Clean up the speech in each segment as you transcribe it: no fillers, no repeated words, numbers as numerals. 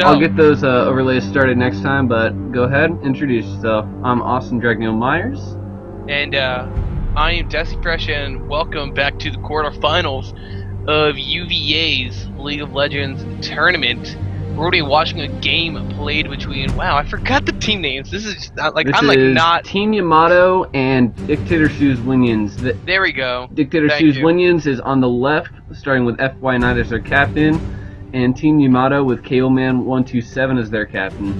I'll get those overlays started next time, but go ahead, introduce yourself. I'm Austin Dragneel Myers. And I am Desi Fresh, and welcome back to the quarterfinals of UVA's League of Legends tournament. We're already watching a game played between, wow, I forgot the team names. This is just not like, Team Yamato and Dictator Shoes Linians. There we go. Dictator Shoes Linians is on the left, starting with FY Knight as their captain, and Team Yamato with Cableman 127 as their captain.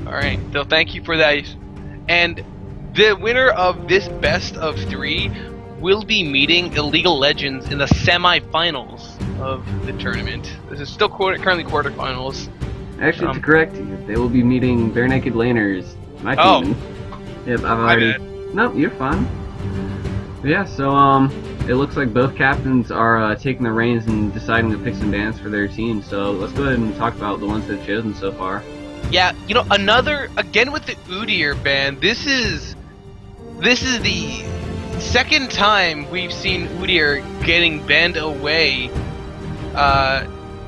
Alright, so thank you for that. And the winner of this best of 3 will be meeting Illegal Legends in the semi-finals of the tournament. This is still currently quarterfinals. Actually, to correct you, they will be meeting Bare Naked Laners. My team. Yep, I've already... Nope, you're fine. But yeah, so, it looks like both captains are taking the reins and deciding to pick some bands for their team. So let's go ahead and talk about the ones they've chosen so far. Yeah, you know, again with the Udyr ban, this is the second time we've seen Udyr getting banned away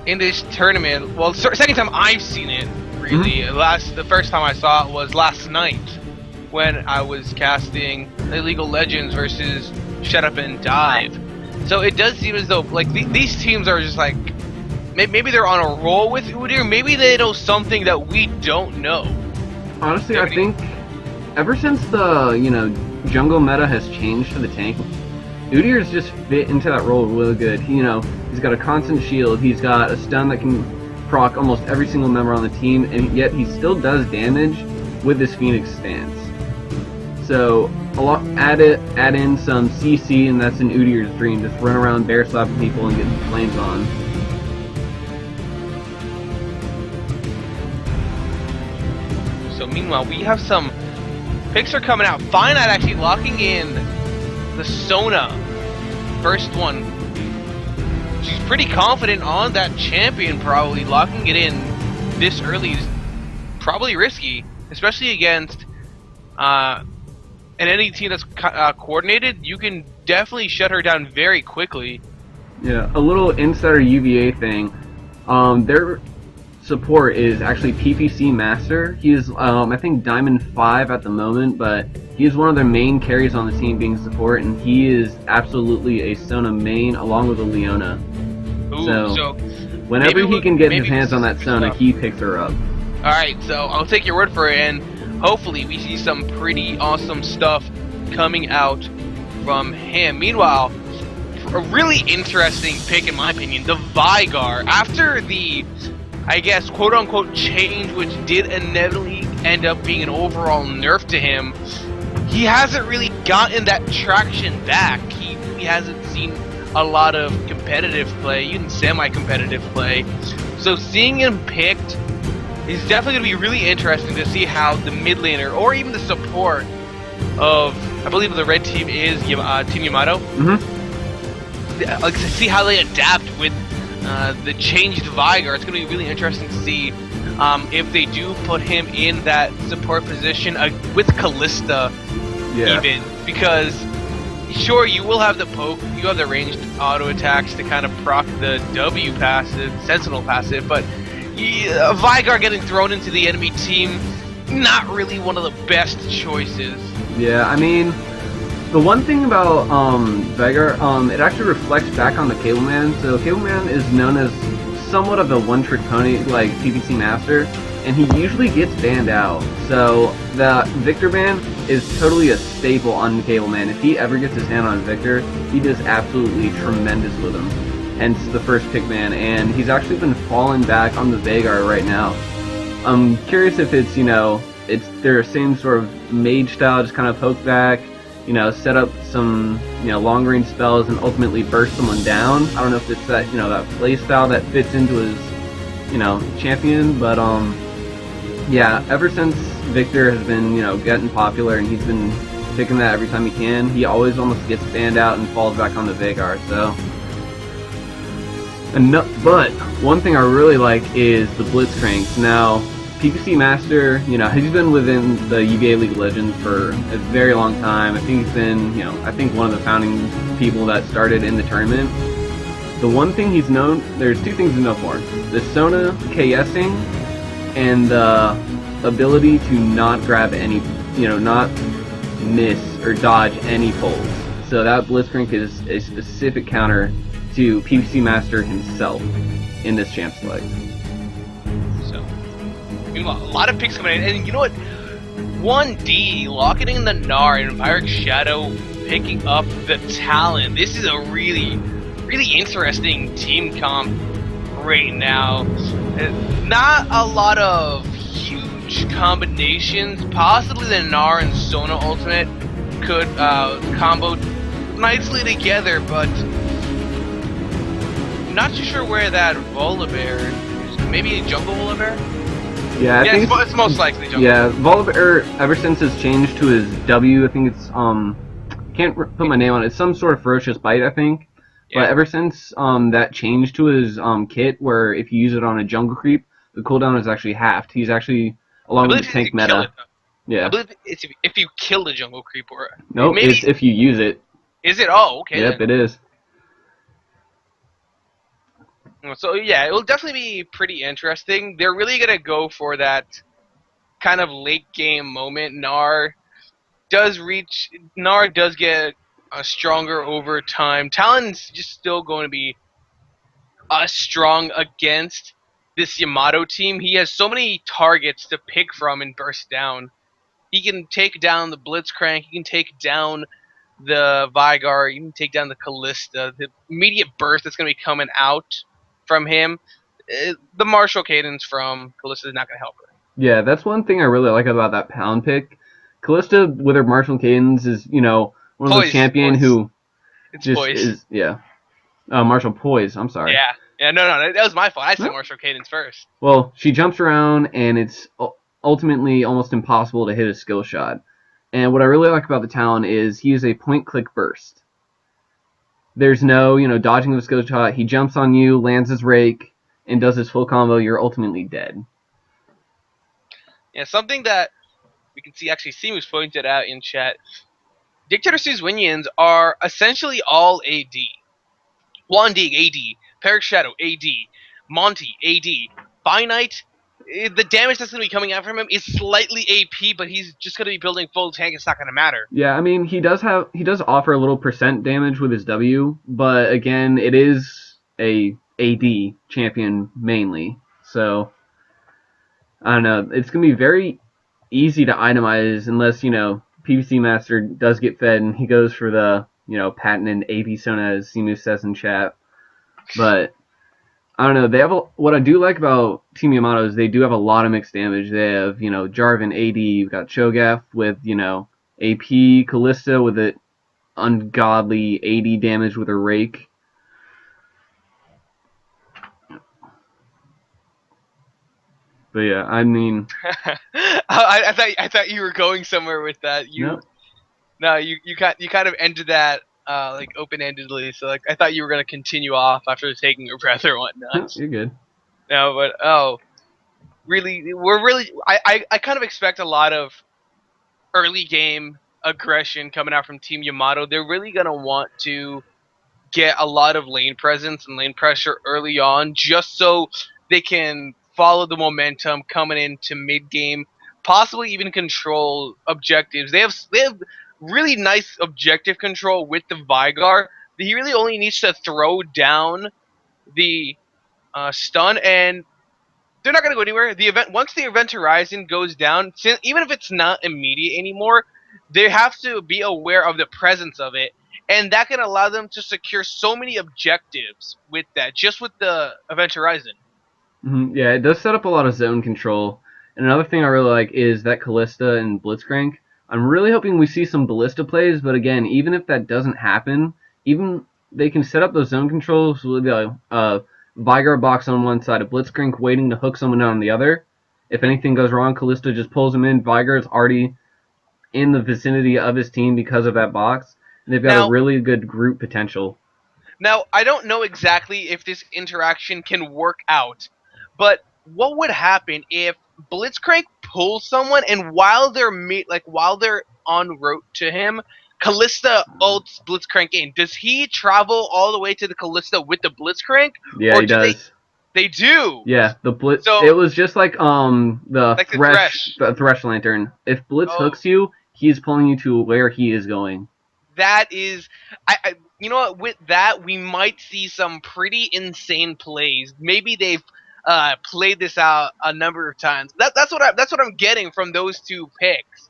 in this tournament. Well, second time I've seen it, really. The first time I saw it was last night when I was casting Illegal Legends versus Shut Up and Dive. So it does seem as though like these teams are just like maybe they're on a roll with Udyr. Maybe they know something that we don't know. Honestly, I think ever since the jungle meta has changed to the tank, Udyr's just fit into that role really good. He's got a constant shield. He's got a stun that can proc almost every single member on the team, and yet he still does damage with his Phoenix stance. So add in some CC, and that's an Udyr's dream. Just run around bear slapping people and getting flames on. So meanwhile, we have some picks are coming out. Fine Knight actually locking in the Sona. First one. She's pretty confident on that champion, probably. Locking it in this early is probably risky, especially against and any team that's coordinated. You can definitely shut her down very quickly. Yeah, a little insider UVA thing. Their support is actually PPC Master. He is, I think, Diamond 5 at the moment, but he is one of their main carries on the team being support, and he is absolutely a Sona main along with a Leona. Ooh, so whenever he can get his hands on that Sona, he picks her up. Alright, so I'll take your word for it, and hopefully we see some pretty awesome stuff coming out from him. Meanwhile, a really interesting pick in my opinion, the Veigar. After the, I guess, quote-unquote change, which did inevitably end up being an overall nerf to him, he hasn't really gotten that traction back. He hasn't seen a lot of competitive play, even semi-competitive play. So seeing him picked is definitely going to be really interesting to see how the mid laner, or even the support of, I believe the red team is Team Yamato, like to see how they adapt with the changed Veigar. It's going to be really interesting to see if they do put him in that support position with Kalista, even, because sure, you will have the poke, you have the ranged auto attacks to kind of proc the W passive, Sentinel passive, but Veigar getting thrown into the enemy team, not really one of the best choices. Yeah, I mean, the one thing about Veigar, it actually reflects back on the Cableman. So Cableman is known as somewhat of a one-trick pony, like PPC Master, and he usually gets banned out. So the Victor ban is totally a staple on Cableman. If he ever gets his hand on Victor, he does absolutely tremendous with him. Hence the first pick ban, and he's actually been falling back on the Veigar right now. I'm curious if it's, it's their same sort of mage style, just kind of poke back, set up some, long range spells and ultimately burst someone down. I don't know if it's that, that play style that fits into his, champion, but, yeah, ever since Victor has been, getting popular and he's been picking that every time he can, he always almost gets banned out and falls back on the Veigar, so. But one thing I really like is the Blitzcranks. Now, PPC Master, he's been within the UVA League of Legends for a very long time. I think he's been, I think one of the founding people that started in the tournament. The one thing he's known, there's two things he's known for: the Sona KSing and the ability to not grab any, not miss or dodge any pulls. So that Blitzcrank is a specific counter to PvC Master himself in this champ select. So, meanwhile, a lot of picks coming in, and you know what? 1D locking in the Gnar and Pyrex Shadow picking up the Talon. This is a really interesting team comp right now. Not a lot of huge combinations. Possibly the Gnar and Sona ultimate could combo nicely together, but not too sure where that Volibear is. Maybe Jungle Volibear? Yeah, I think it's most likely Jungle. Yeah, Volibear, ever since his change to his W, I think it's, can't put my name on it, it's some sort of ferocious bite, I think. Yeah. But ever since that change to his kit, where if you use it on a jungle creep, the cooldown is actually halved. He's actually, along with the tank meta. Yeah. I believe it's if you kill the jungle creep, or nope, maybe it's if you use it. Is it? Oh, okay. Yep, then. It is. So yeah, it will definitely be pretty interesting. They're really gonna go for that kind of late game moment. Gnar does get stronger over time. Talon's just still going to be strong against this Yamato team. He has so many targets to pick from and burst down. He can take down the Blitzcrank. He can take down the Vigar. He can take down the Callista. The immediate burst that's going to be coming out from him. The Martial Cadence from Callista is not going to help her. Yeah, that's one thing I really like about that Pound pick. Callista with her Martial Cadence is, one of those champion who it's just poise. is, yeah. Martial Poise, I'm sorry. Yeah, no, that was my fault. I said Martial Cadence first. Well, she jumps around, and it's ultimately almost impossible to hit a skill shot. And what I really like about the Talon is he is a point-click burst. There's no, dodging of a skill shot. He jumps on you, lands his rake, and does his full combo. You're ultimately dead. Yeah, something that we can see, actually, Simus pointed out in chat. Dictator C's Winions are essentially all AD. Wandig, AD. Pyrex Shadow, AD. Monty, AD. Finite, the damage that's going to be coming out from him is slightly AP, but he's just going to be building full tank. It's not going to matter. Yeah, I mean, he does offer a little percent damage with his W, but again, it is a AD champion mainly. So, I don't know. It's going to be very easy to itemize unless, PvC Master does get fed and he goes for the, patented AP Sona, as Simu says in chat. But I don't know. They have what I do like about Team Yamato is they do have a lot of mixed damage. They have, Jarvan AD, you've got Cho'Gath with, AP, Callista with it ungodly 80 damage with her rake. But yeah, I mean, I thought you were going somewhere with that. No, you kind of ended that like open-endedly. So like I thought you were gonna continue off after taking your breath or whatnot. You're good. No, but I kind of expect a lot of early game aggression coming out from Team Yamato. They're really gonna want to get a lot of lane presence and lane pressure early on, just so they can follow the momentum coming into mid game, possibly even control objectives. They have really nice objective control with the Vigar. He really only needs to throw down the stun, and they're not going to go anywhere. Once the event horizon goes down, even if it's not immediate anymore, they have to be aware of the presence of it, and that can allow them to secure so many objectives with that, just with the event horizon. Mm-hmm. Yeah, it does set up a lot of zone control. And another thing I really like is that Callista and Blitzcrank. I'm really hoping we see some Ballista plays, but again, even if that doesn't happen, even they can set up those zone controls with the Vigar box on one side, a Blitzcrank waiting to hook someone on the other. If anything goes wrong, Callista just pulls him in. Vigar is already in the vicinity of his team because of that box. And they've got a really good group potential. Now, I don't know exactly if this interaction can work out, but what would happen if Blitzcrank pulls someone and while they're en route to him, Callista ults Blitzcrank in. Does he travel all the way to the Callista with the Blitzcrank? Yeah, Or he do does. they do? Yeah, the Blitz. So, It was just like the like the Thresh, Thresh. the Thresh Lantern. If Blitz Oh, hooks you, he's pulling you to where he is going. that is, you know what? With that, we might see some pretty insane plays. Maybe they've played this out a number of times. That's what I'm getting from those two picks.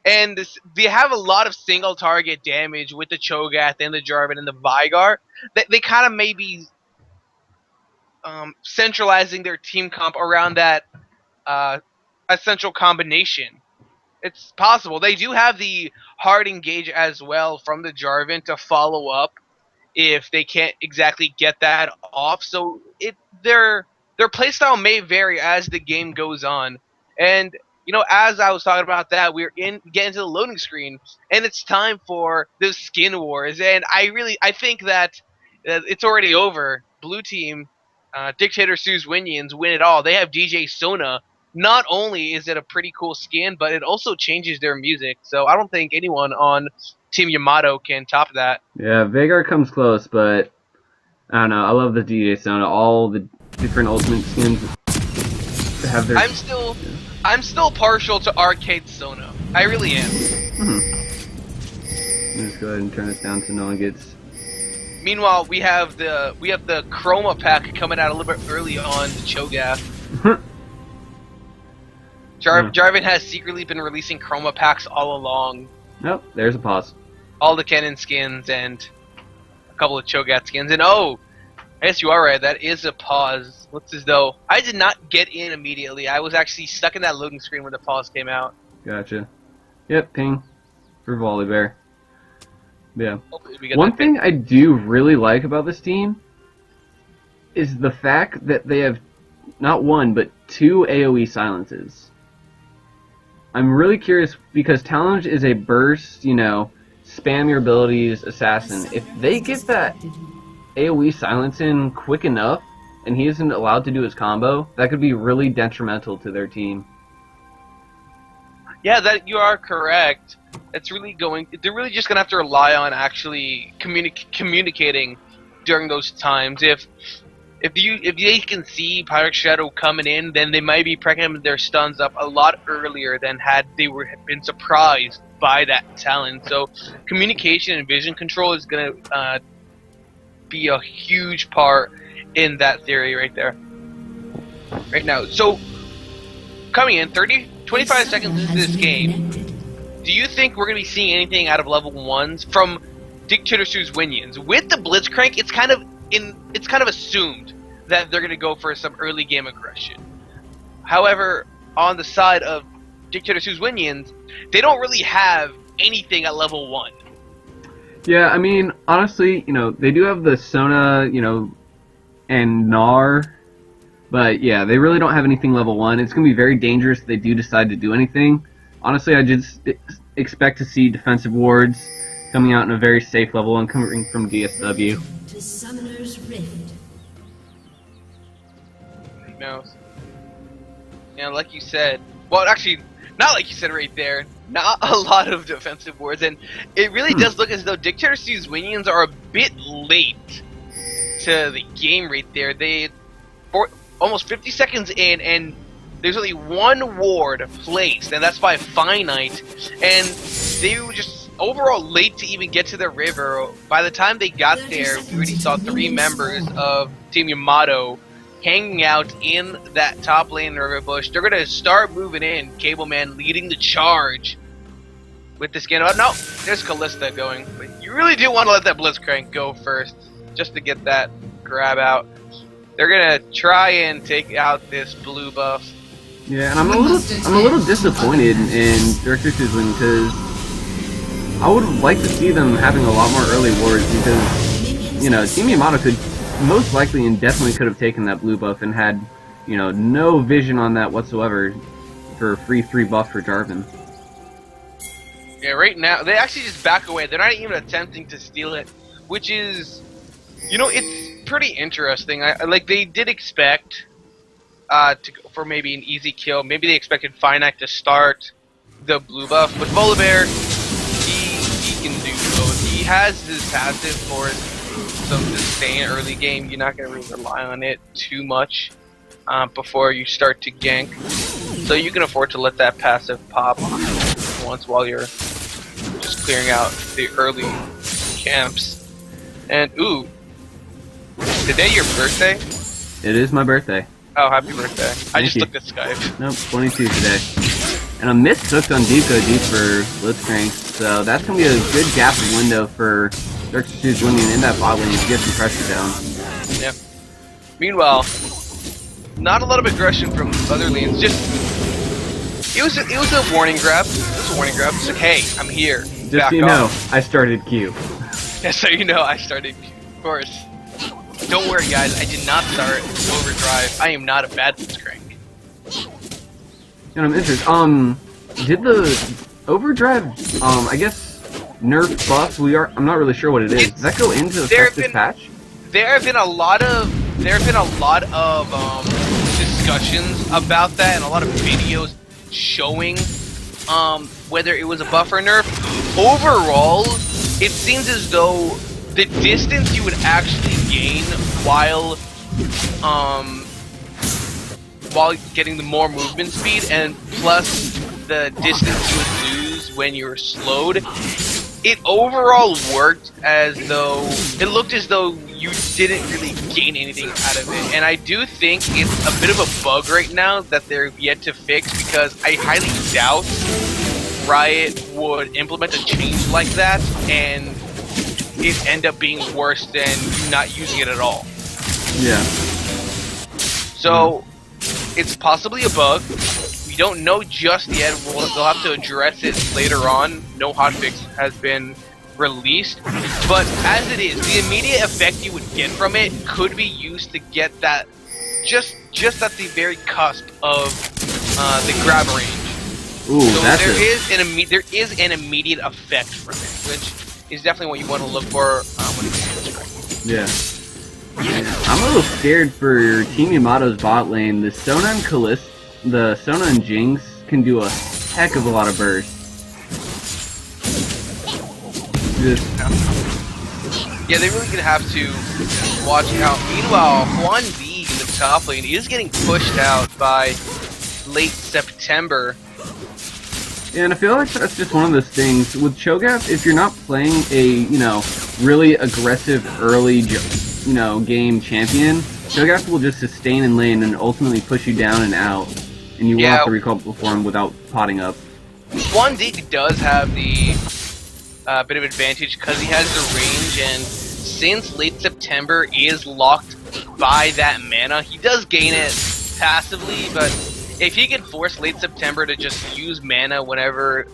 And they have a lot of single target damage with the Cho'Gath and the Jarvan and the Vigar. They kind of maybe centralizing their team comp around that essential combination. It's possible. They do have the hard engage as well from the Jarvan to follow up if they can't exactly get that off. So their playstyle may vary as the game goes on. And as I was talking about that, we're getting to the loading screen, and it's time for the skin wars. And I think that it's already over. Blue team, Dictator Sue's Winions win it all. They have DJ Sona. Not only is it a pretty cool skin, but it also changes their music. So I don't think anyone on Team Yamato can top that. Yeah, Vagar comes close, but I don't know. I love the DJ Sona. All the different ultimate skins have their. I'm still partial to Arcade Sona. I really am. Let's just go ahead and turn this down so no one gets. Meanwhile, we have the Chroma pack coming out a little bit early on the Cho'Gath. Jarvan has secretly been releasing Chroma packs all along. Nope, there's a pause. All the Kennen skins and a couple of Cho'Gath skins. And oh, I guess you are right, that is a pause. Looks as though I did not get in immediately. I was actually stuck in that loading screen when the pause came out. Gotcha. Yep, ping for Volibear. Yeah. We got One thing I do really like about this team is the fact that they have not one, but 2 AoE silences. I'm really curious because Talonge is a burst, spam your abilities assassin. If they get that AoE silence in quick enough and he isn't allowed to do his combo, that could be really detrimental to their team. Yeah, that you are correct. They're really just gonna have to rely on actually communicating during those times. If they can see Pyrex Shadow coming in, then they might be picking their stuns up a lot earlier than had they been surprised by that talent. So communication and vision control is gonna be a huge part in that theory right there. Right now. So coming in 25 seconds into this game, do you think we're going to be seeing anything out of level 1s from Dictator Sue's Winions? With the Blitzcrank, it's kind of assumed that they're going to go for some early game aggression. However, on the side of Dictator Sue's Winions, they don't really have anything at level 1. Yeah, I mean, honestly, they do have the Sona, and Gnar. But yeah, they really don't have anything level 1. It's going to be very dangerous if they do decide to do anything. Honestly, I just expect to see defensive wards coming out in a very safe level and coming from DSW. To Summoner's Rift. No. Yeah, like you said. Well, actually, not like you said right there. Not a lot of defensive wards, and it really does look as though Dictator Sue's Winions are a bit late to the game right there. Almost 50 seconds in, and there's only one ward placed, and that's by Finite, and they were just overall late to even get to the river. By the time they got there, we already saw 3 members of Team Yamato hanging out in that top lane river bush. They're going to start moving in. Cableman leading the charge with the skin. Oh, no, there's Callista going. But you really do want to let that Blitzcrank go first, just to get that grab out. They're gonna try and take out this blue buff. Yeah, and I'm a little disappointed in Director Sue's Wing because I would like to see them having a lot more early wards because Team Yamato could most likely and definitely could have taken that blue buff and had no vision on that whatsoever for a free 3 buff for Jarvan. Yeah, right now they actually just back away. They're not even attempting to steal it, which is, it's pretty interesting. They did expect to go for maybe an easy kill. Maybe they expected Finite to start the blue buff, but Volibear, he can do both. He has his passive for some sustain early game. You're not going to really rely on it too much before you start to gank. So you can afford to let that passive pop once while you're just clearing out the early camps. And ooh, today your birthday? It is my birthday. Oh, happy birthday. I just you. looked at Skype. Nope, 22 today. And I'm mishooked on Deco Deep for Blitzcrank, so that's going to be a good gap window for Dark Pursuit's winning in that bot lane to get some pressure down. Yep. Meanwhile, not a lot of aggression from other lanes. Just it was a warning grab. It was a warning grab. It's like, hey, I'm here. Just so you know, I started Q. Yeah, so you know, I started Q. Of course. Don't worry, guys. I did not start Overdrive. I am not a bad Blitzcrank. And I'm interested. Did the Overdrive, I guess, nerf buffs? I'm not really sure what it is. Does that go into effect this patch? There have been a lot of discussions about that, and a lot of videos showing whether it was a buff or nerf. Overall, it seems as though the distance you would actually gain while getting the more movement speed, and plus the distance you would lose when you're slowed, it overall worked as though it looked as though you didn't really gain anything out of it. And I do think it's a bit of a bug right now that they're yet to fix, because I highly doubt Riot would implement a change like that and it end up being worse than you not using it at all. Yeah. So it's possibly a bug. We don't know just yet. They'll have to address it later on. No hotfix has been released. But as it is, the immediate effect you would get from it could be used to get that just at the very cusp of the grab range. Ooh, so that's there is an immediate effect from it, which is definitely what you want to look for when it comes to Blitzcrank. Yeah. I'm a little scared for Team Yamato's bot lane. The Sona and Jinx can do a heck of a lot of burst. Yeah, they really gonna have to watch out. Meanwhile, Juan D in the top lane is getting pushed out by late September. Yeah, and I feel like that's just one of those things with Cho'Gath. If you're not playing a really aggressive early game champion, Cho'Gath will just sustain in lane and ultimately push you down and out, and you will have to recall before him without potting up. Juan D does have the bit of advantage because he has the range, and since late September is locked by that mana, he does gain it passively, but if he can force late September to just use mana whenever,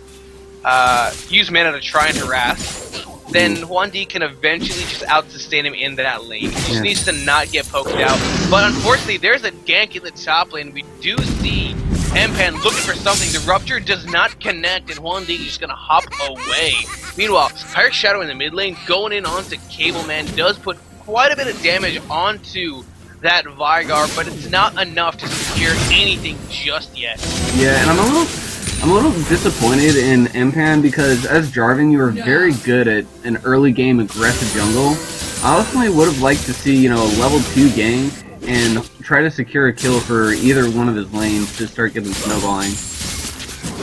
use mana to try and harass, then Juan D can eventually just out-sustain him in that lane. He just needs to not get poked out. But unfortunately, there's a gank in the top lane. We do see Empan looking for something. The Rupture does not connect, and Juan D is just gonna hop away. Meanwhile, Pirate Shadow in the mid lane going in onto Cableman does put quite a bit of damage onto that Vigar, but it's not enough to secure anything just yet. Yeah, and I'm a little disappointed in Empan because as Jarvan, you were very good at an early game aggressive jungle. I ultimately would have liked to see a level 2 gank and try to secure a kill for either one of his lanes to start getting snowballing.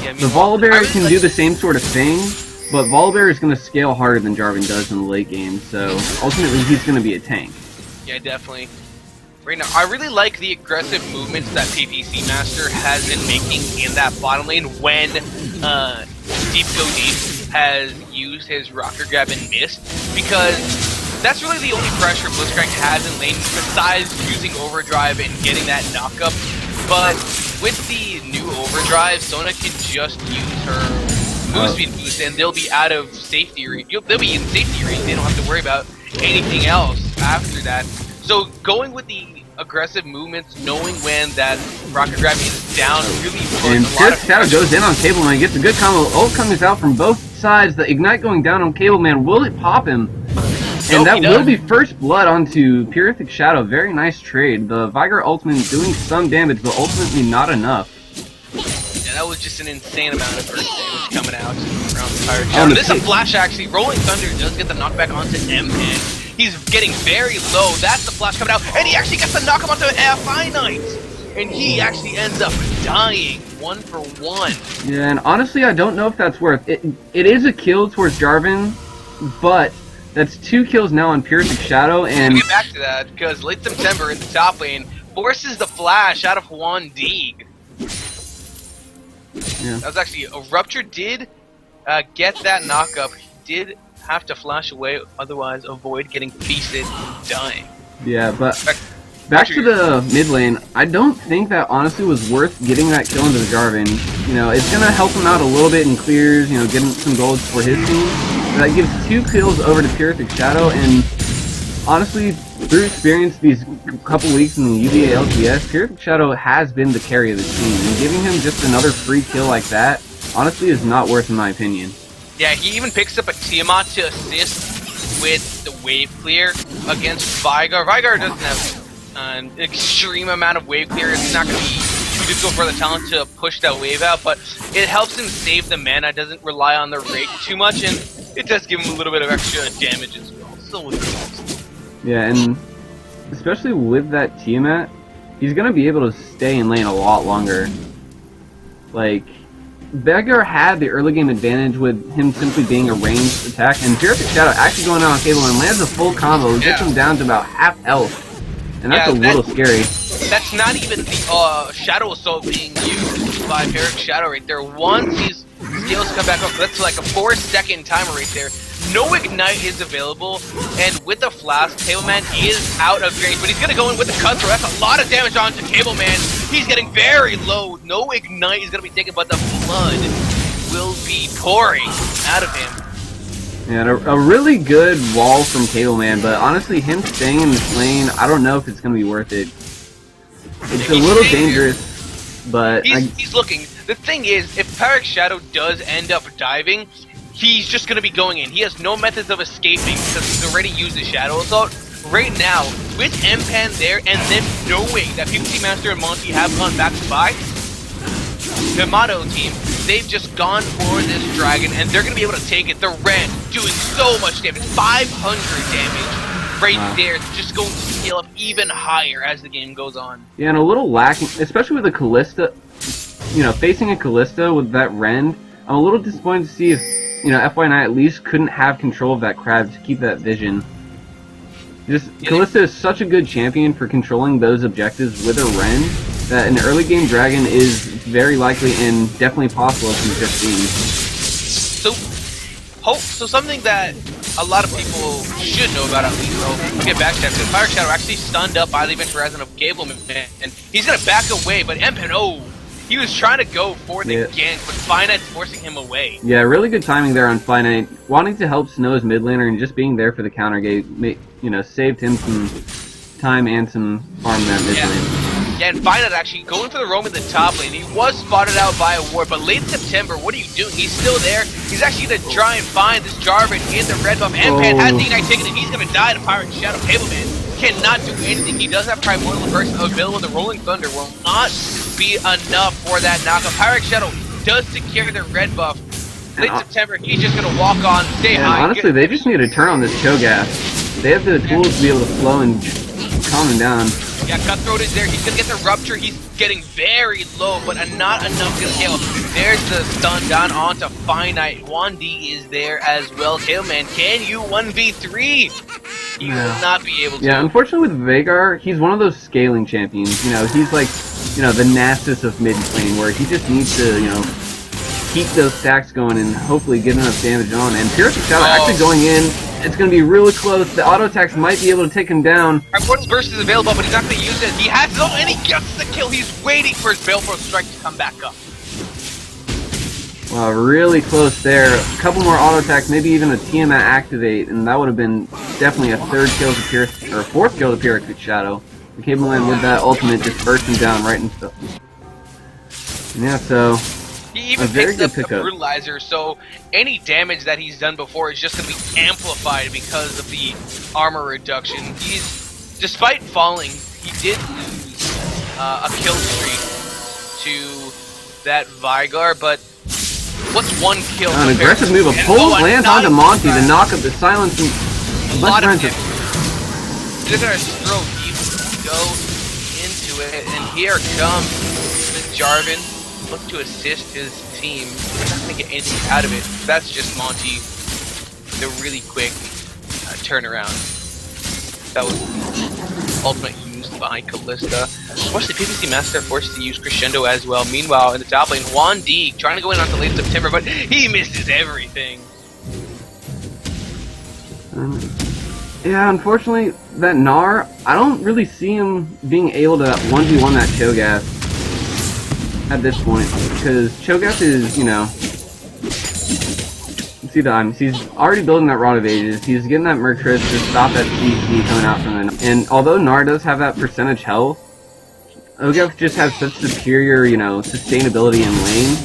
Yeah, the Volibear can do the same sort of thing, but Volibear is going to scale harder than Jarvan does in the late game, so ultimately he's going to be a tank. Yeah, definitely. Right now, I really like the aggressive movements that PPC Master has been making in that bottom lane when Deep Go Deep has used his Rocker Grab and missed, because that's really the only pressure Blitzcrank has in lane besides using Overdrive and getting that knockup. But with the new Overdrive, Sona can just use her move speed boost and they'll be out of safety range. They'll be in safety range, they don't have to worry about anything else after that. So going with the aggressive movements, knowing when that Rocket Grab is down, really puts and a lot of Shadow goes in on Cableman, gets a good combo. Ult comes out from both sides. The Ignite going down on Cableman. Will it pop him? And that will be first blood onto Purific Shadow. Very nice trade. The Vigar ultimate doing some damage, but ultimately not enough. Yeah, that was just an insane amount of burst damage coming out around the Pirate Oh, Shadow. the This is a pick. flash, actually. Rolling Thunder does get the knockback onto M-Man. He's getting very low. That's the flash coming out. And he actually gets the knock him onto Finite. And he actually ends up dying 1 for 1. Yeah, and honestly, I don't know if that's worth it. It is a kill towards Jarvan, but that's 2 kills now on Pyrrhic Shadow, and We'll get back to that, because late September in the top lane forces the flash out of Juan Deeg. yeah. That was actually a Rupture did get that knockup. He did have to flash away, otherwise avoid getting feasted and dying. Yeah, but back to the mid lane, I don't think that honestly was worth getting that kill into the Jarvan. You know, it's gonna help him out a little bit in clears, you know, getting some golds for his team. But that gives 2 kills over to Pyrrhic Shadow, and honestly, through experience these couple weeks in the UVA LCS, Pyrrhic Shadow has been the carry of the team, and giving him just another free kill like that, honestly, is not worth in my opinion. Yeah, he even picks up a Tiamat to assist with the wave clear against Vigar. Vigar doesn't have an extreme amount of wave clear. It's not going to be too difficult for the talent to push that wave out, but it helps him save the mana, doesn't rely on the rate too much, and it does give him a little bit of extra damage as well. So with Yeah, and especially with that Tiamat, he's gonna be able to stay in lane a lot longer. Like, Veigar had the early game advantage with him simply being a ranged attack, and Pyrrhic Shadow actually going out on Cable and lands a full combo, gets him down to about half health, and that's a little scary. That's not even the Shadow Assault being used by Pyrrhic Shadow right there. Once these skills come back up, that's like a 4-second timer right there. No Ignite is available, and with the Flask, Cableman is out of range, but he's going to go in with the Cutthroat. That's a lot of damage onto Cableman. He's getting very low. No Ignite is going to be taken, but the blood will be pouring out of him. Yeah, a really good wall from Cableman, but honestly, him staying in this lane, I don't know if it's going to be worth it. It's a little dangerous, but he's looking. The thing is, if Pyrrhic Shadow does end up diving, he's just going to be going in. He has no methods of escaping because he's already used the Shadow Assault. Right now, with M-Pan there, and then knowing that PvC Master and Monty have gone back to buy, the Yamato team, they've just gone for this dragon, and they're going to be able to take it. The Ren doing so much damage, 500 damage right there. It's just going to scale up even higher as the game goes on. yeah, and a little lacking, especially with the Callista. You know, facing a Callista with that Rend, I'm a little disappointed to see if, you know, FY9 at least couldn't have control of that crab to keep that vision. Callista is such a good champion for controlling those objectives with a Ren that an early game dragon is very likely and definitely possible as we've just seen. So something that a lot of people should know about, at least, we'll get back to that, because Pyrrhic Shadow actually stunned up by the event horizon of Gableman, and he's going to back away, but M-Pen, he was trying to go for the gank, but Finite's forcing him away. Yeah, really good timing there on Finite, wanting to help Snow's mid laner and just being there for the counter gate, you know, saved him some time and some farm that mid lane. Yeah, and Finite actually going for the roam in the top lane. He was spotted out by a ward, but late September, what are you doing? He's still there. He's actually going to try and find this Jarvan in the red buff. M-Pan has the Ignite ticket, and he's going to die to Pyrrhic Shadow. Cableman cannot do anything. He does have Primordial Burst available. The Rolling Thunder will not be enough for that knockup. Pyrrhic Shadow does secure the red buff. Late September, he's just going to walk on, stay high. Honestly, they just need to turn on this Cho'Gath. They have the tools to be able to flow and calm him down. Yeah, Cutthroat is there. He's going to get the Rupture. He's getting very low, but not enough to scale. There's the stun down onto Finite. Juan D is there as well. Tailman, can you 1v3? You will not be able to. Yeah, unfortunately with Veigar, he's one of those scaling champions. You know, he's like, you know, the Nasus of mid lane, where he just needs to, you know, keep those stacks going and hopefully get enough damage on. And Pyrrhic Shadow actually going in. It's going to be really close. The auto attacks might be able to take him down. Primordial Burst is available, but he's not going to use it. He has it, and he gets the kill. He's waiting for his Baleful Strike to come back up. Wow, really close there. A couple more auto attacks, maybe even a Tiamat activate, and that would have been definitely a fourth kill to Pyrrhic Shadow. The Cableman with that ultimate just burst him down right into the... Yeah, so... He even picks up the Brutalizer, so any damage that he's done before is just going to be amplified because of the armor reduction. Despite falling, he did lose a kill streak to that Vigar, but what's one kill? An aggressive move, a pull lands onto Monty to knock up the silence and a lot of damage. They're gonna throw deep, go into it, and here comes the Jarvan. Look to assist his team. They're not gonna get anything out of it. That's just Monty. The really quick turnaround. That was ultimate used behind Kalista. Of course, the PPC Master forced to use Crescendo as well. Meanwhile, in the top lane, Juan D trying to go in onto late September, but he misses everything. Yeah, unfortunately, that Gnar, I don't really see him being able to 1v1 that Cho'Gath at this point, because Cho'Gath is, you know, see the items. He's already building that Rod of Ages. He's getting that Mertris to stop that CC coming out from the. And although Gnar does have that percentage health, Cho'Gath just has such superior, you know, sustainability in lane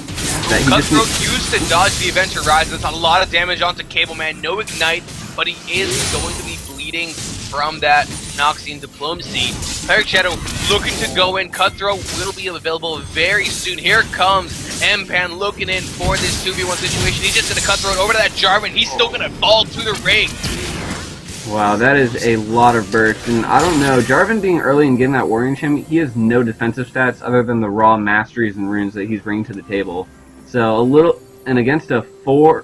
that he Cutthroat used to dodge the Adventure Rise. That's a lot of damage onto Cableman. No ignite, but he is going to be bleeding from that Noxian Diplomacy. Pirate Shadow looking to go in. Cutthroat will be available very soon. Here comes Mpan looking in for this 2v1 situation. He's just gonna Cutthroat over to that Jarvan. He's still gonna fall to the ring. Wow, that is a lot of burst. And I don't know, Jarvan being early and getting that Warrior Enchantment, he has no defensive stats other than the raw masteries and runes that he's bringing to the table. So a little, and against a 3-1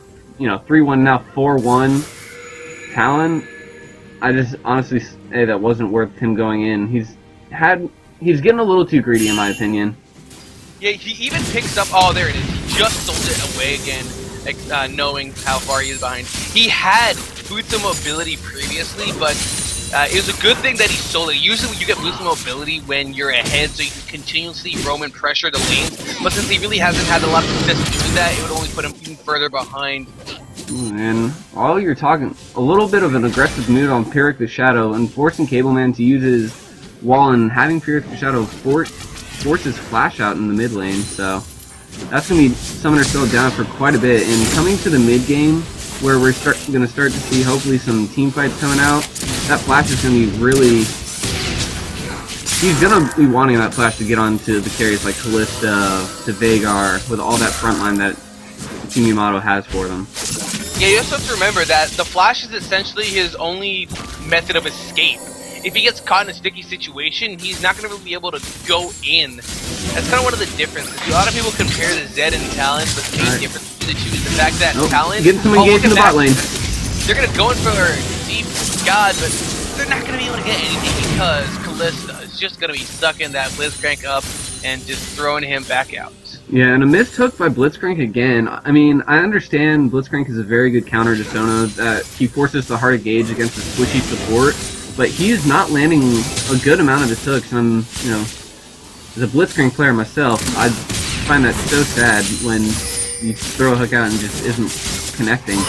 now 4-1 Talon, I just honestly say that wasn't worth him going in. He's getting a little too greedy in my opinion. Yeah, he even picks up, oh there it is, he just sold it away again, knowing how far he is behind. He had boots of mobility previously, but it was a good thing that he sold it. Usually you get boots of mobility when you're ahead, so you can continuously roam and pressure the lanes, but since he really hasn't had a lot of success doing that, it would only put him even further behind. And while you're talking, a little bit of an aggressive mood on Pyrrhic the Shadow and forcing Cableman to use his wall and having Pyrrhic the Shadow force his flash out in the mid lane, so that's going to be Summoner still down for quite a bit. And coming to the mid game, where we're going to start to see hopefully some team fights coming out, that flash is going to be really... He's going to be wanting that flash to get onto the carries like Kalista, to Veigar, with all that front line that Team Yamato has for them. Yeah, you also have to remember that the flash is essentially his only method of escape. If he gets caught in a sticky situation, he's not going to really be able to go in. That's kind of one of the differences. A lot of people compare the Zed and Talon, but the main difference between the two is the fact that Talon... Getting some engaged in the bot lane. They're going to go in for Deep God, but they're not going to be able to get anything because Kalista is just going to be sucking that Blitzcrank up and just throwing him back out. Yeah, and a missed hook by Blitzcrank again. I mean, I understand Blitzcrank is a very good counter to Sona, that he forces the hard gauge against the squishy support, but he is not landing a good amount of his hooks. And I'm, you know, as a Blitzcrank player myself, I find that so sad when you throw a hook out and just isn't connecting.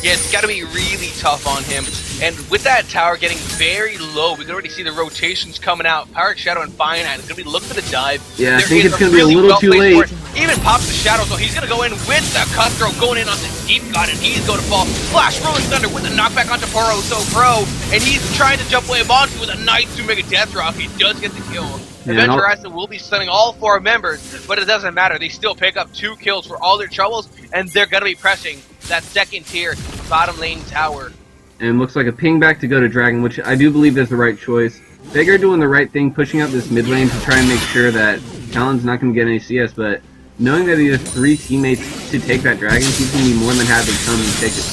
Yeah, it's got to be really tough on him. And with that tower getting very low, we can already see the rotations coming out. Pirate Shadow and Finite is going to be looking for the dive. Yeah, I think it's going to be a little too late. Even pops the Shadow, so he's going to go in with the Cutthroat, going in on the Deep God, and he's going to fall. Flash, Rolling Thunder with a knockback onto Poro, so Pro, and he's trying to jump away Monty with a nice 2-mega Death Rock. He does get the kill. Adventure Rise will be stunning all 4 members, but it doesn't matter. They still pick up 2 kills for all their troubles, and they're going to be pressing that second tier bottom lane tower. And looks like a ping back to go to Dragon, which I do believe is the right choice. Veigar doing the right thing, pushing up this mid lane to try and make sure that Talon's not going to get any CS, but knowing that he has 3 teammates to take that Dragon, he's going to be more than happy to come and take it.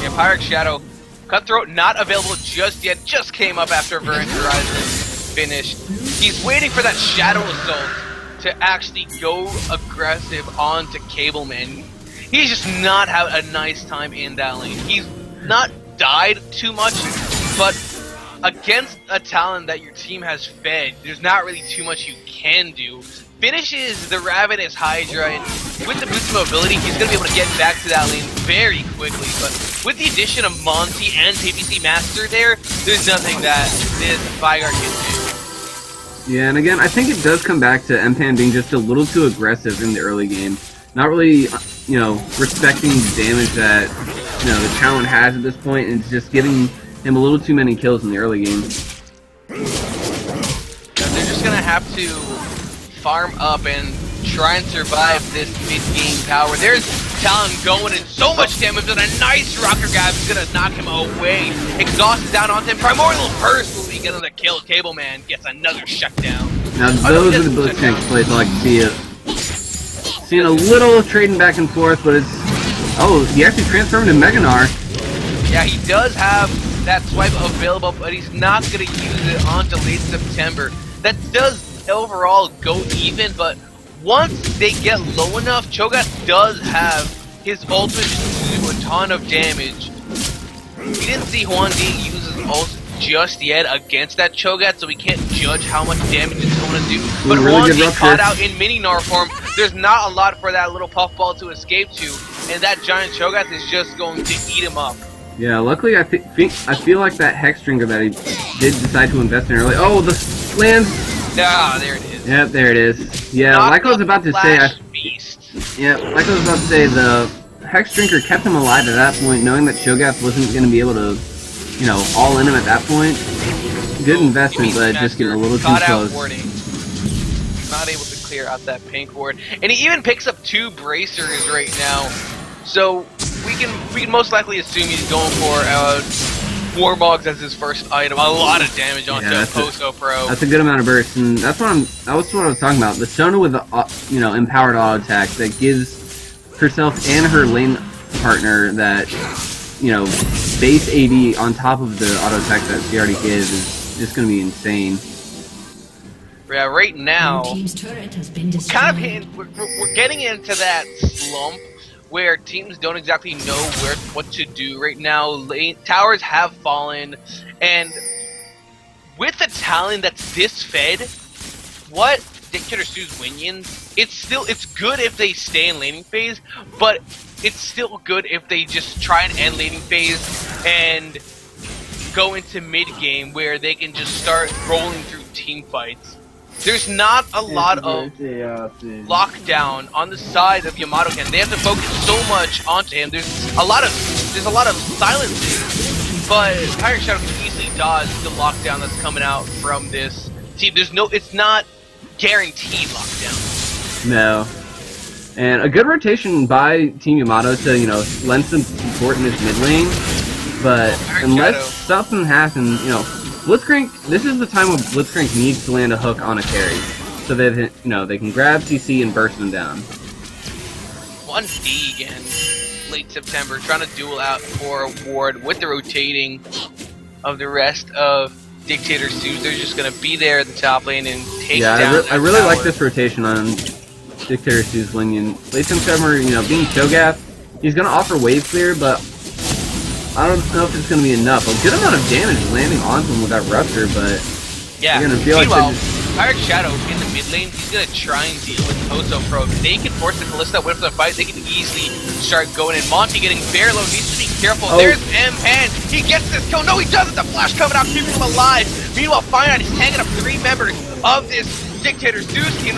Yeah, Pirate Shadow. Cutthroat not available just yet, just came up after Adventure Rise finished. He's waiting for that Shadow Assault to actually go aggressive onto Cableman. He's just not had a nice time in that lane. He's not died too much, but against a Talon that your team has fed, there's not really too much you can do. Finishes the Ravenous Hydra, and with the boost of mobility, he's going to be able to get back to that lane very quickly, but with the addition of Monty and PPC Master there's nothing that this Vigar can do. Yeah, and again, I think it does come back to Mpan being just a little too aggressive in the early game. Not really, you know, respecting the damage that, you know, the Talon has at this point, and just giving him a little too many kills in the early game. They're just going to have to farm up and try and survive this mid-game power. There's Talon going in so much damage, and a nice rocker grab is gonna knock him away. Exhaust is down onto him. Primordial Burst will be gonna kill. Cable Man gets another shutdown. Now those are the Blitzcrank plays I like to see it. Seeing a little trading back and forth, but it's... Oh, he actually transformed to Meganar. Yeah, he does have that swipe available, but he's not going to use it until late September. That does overall go even, but once they get low enough, Cho'Gath does have his ultimate to do a ton of damage. We didn't see Huan Di use his ult just yet against that Cho'Gath, so we can't judge how much damage it's going to do. But really Huan Di caught out in Mini-Gnar form. There's not a lot for that little puffball to escape to, and that giant Cho'Gath is just going to eat him up. Yeah, luckily I feel like that Hex Drinker that he did decide to invest in early. Oh, the lands! Ah, there it is. Yep, there it is. Yeah, like I was about to say, like I was about to say, the Hex Drinker kept him alive at that point, knowing that Cho'Gath wasn't going to be able to, you know, all in him at that point. Good investment, but just getting a little too close. Warning. Not able to clear out that pink ward, and he even picks up 2 bracers right now. So we can most likely assume he's going for Warbogs as his first item. A lot of damage onto Poso Pro. That's a good amount of burst, and that was what I was talking about. The Sona with the empowered auto attack that gives herself and her lane partner that base AD on top of the auto attack that she already gives is just going to be insane. Yeah, right now, Team's turret has been we're getting into that slump where teams don't exactly know what to do right now. Towers have fallen, and with a talent that's this fed, what Dictator Sue's Winions, it's good if they stay in laning phase, but it's still good if they just try and end laning phase and go into mid game where they can just start rolling through team fights. There's not a lot of lockdown on the side of Yamato. They have to focus so much onto him. There's a lot of silences, but Pirate Shadow can easily dodge the lockdown that's coming out from this team. It's not guaranteed lockdown. No. And a good rotation by Team Yamato to, lend some support in this mid lane. But unless something happens, Blitzcrank, this is the time when Blitzcrank needs to land a hook on a carry. So that, they can grab CC and burst them down. 1D again, late September, trying to duel out for a ward with the rotating of the rest of Dictator Sues. They're just going to be there at the top lane and take down I really like this rotation on Dictator Sue's Linion. Late September, being Cho'Gath, he's going to offer wave clear, but I don't know if it's going to be enough. A good amount of damage landing onto him with that Rupture, but yeah. you're going to feel Meanwhile, Pirate Shadow in the mid lane, he's going to try and deal with Poso Pro. If they can force the Kalista away from the fight, they can easily start going in. Monty getting very low, needs to be careful. There's M-Pan, he gets this kill. No, he doesn't. The flash coming out, keeping him alive. Meanwhile, Fire is hanging up 3 members of this Dictator Zeus team.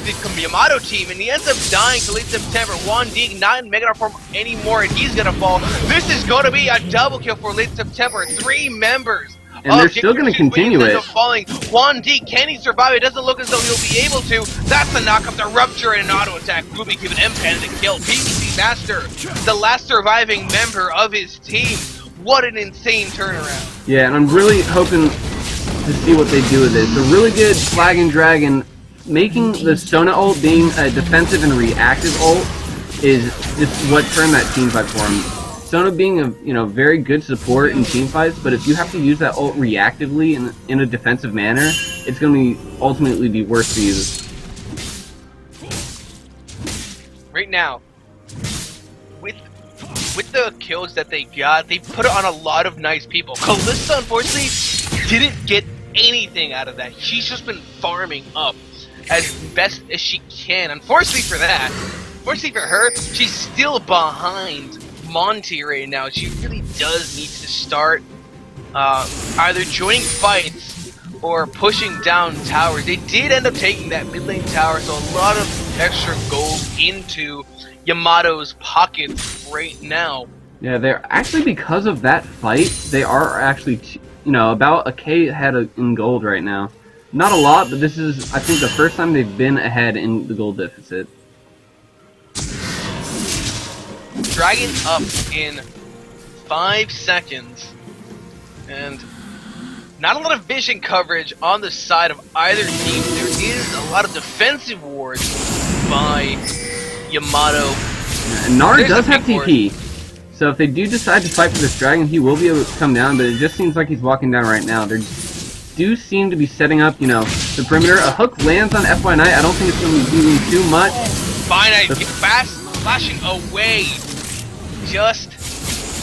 The Yamato team, and he ends up dying to late September. Huan Di not in Mega form anymore, and he's gonna fall. This is gonna be a double kill for late September. 3 members. And they're still gonna continue it. Falling. Huan Di, can he survive? It doesn't look as though he'll be able to. That's the knock up, the Rupture and an auto attack. Ruby giving M-Pan the kill. PvC Master, the last surviving member of his team. What an insane turnaround. Yeah, and I'm really hoping to see what they do with it. It's a really good flag and dragon. Making the Sona ult being a defensive and reactive ult is just what turned that team fight for him. Sona being a very good support in team fights, but if you have to use that ult reactively in a defensive manner, it's going to ultimately be worse for you. Right now, with the kills that they got, they put it on a lot of nice people. Kalista, unfortunately, didn't get anything out of that. She's just been farming up as best as she can. Unfortunately for her, she's still behind Monty right now. She really does need to start either joining fights or pushing down towers. They did end up taking that mid lane tower, so a lot of extra gold into Yamato's pockets right now. Yeah, they're actually, because of that fight, they are actually, about a K ahead in gold right now. Not a lot, but this is, I think, the first time they've been ahead in the gold deficit. Dragon up in 5 seconds. And not a lot of vision coverage on the side of either team. There is a lot of defensive wards by Yamato. And Nara does have TP. So if they do decide to fight for this dragon, he will be able to come down, but it just seems like he's walking down right now. They do seem to be setting up, you know, the perimeter. A hook lands on FY Knight. I don't think it's going to be doing too much. Fine, fast flashing away. Just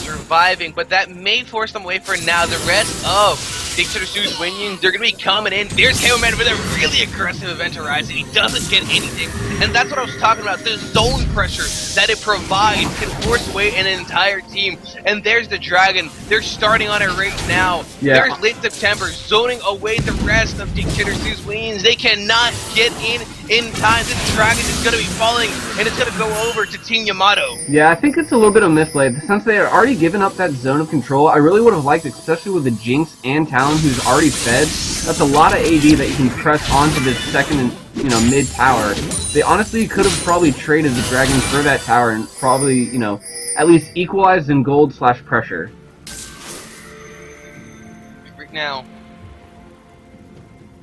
surviving, but that may force them away for now. The rest of Dictator Sue's minions, they're going to be coming in. There's Hellman with a really aggressive event horizon. He doesn't get anything. And that's what I was talking about. The zone pressure that it provides can force away an entire team. And there's the Dragon. They're starting on it right now. Yeah. There's late September, zoning away the rest of Dictator Sue's minions. They cannot get in time. This Dragon is going to be falling, and it's going to go over to Team Yamato. Yeah, I think it's a little bit of misplay. Since they had already given up that zone of control, I really would have liked, especially with the Jinx and Talon, who's already fed. That's a lot of AD that you can press onto this second and, you know, mid tower. They honestly could have probably traded the Dragon for that tower and probably, you know, at least equalized in gold / pressure. Right now,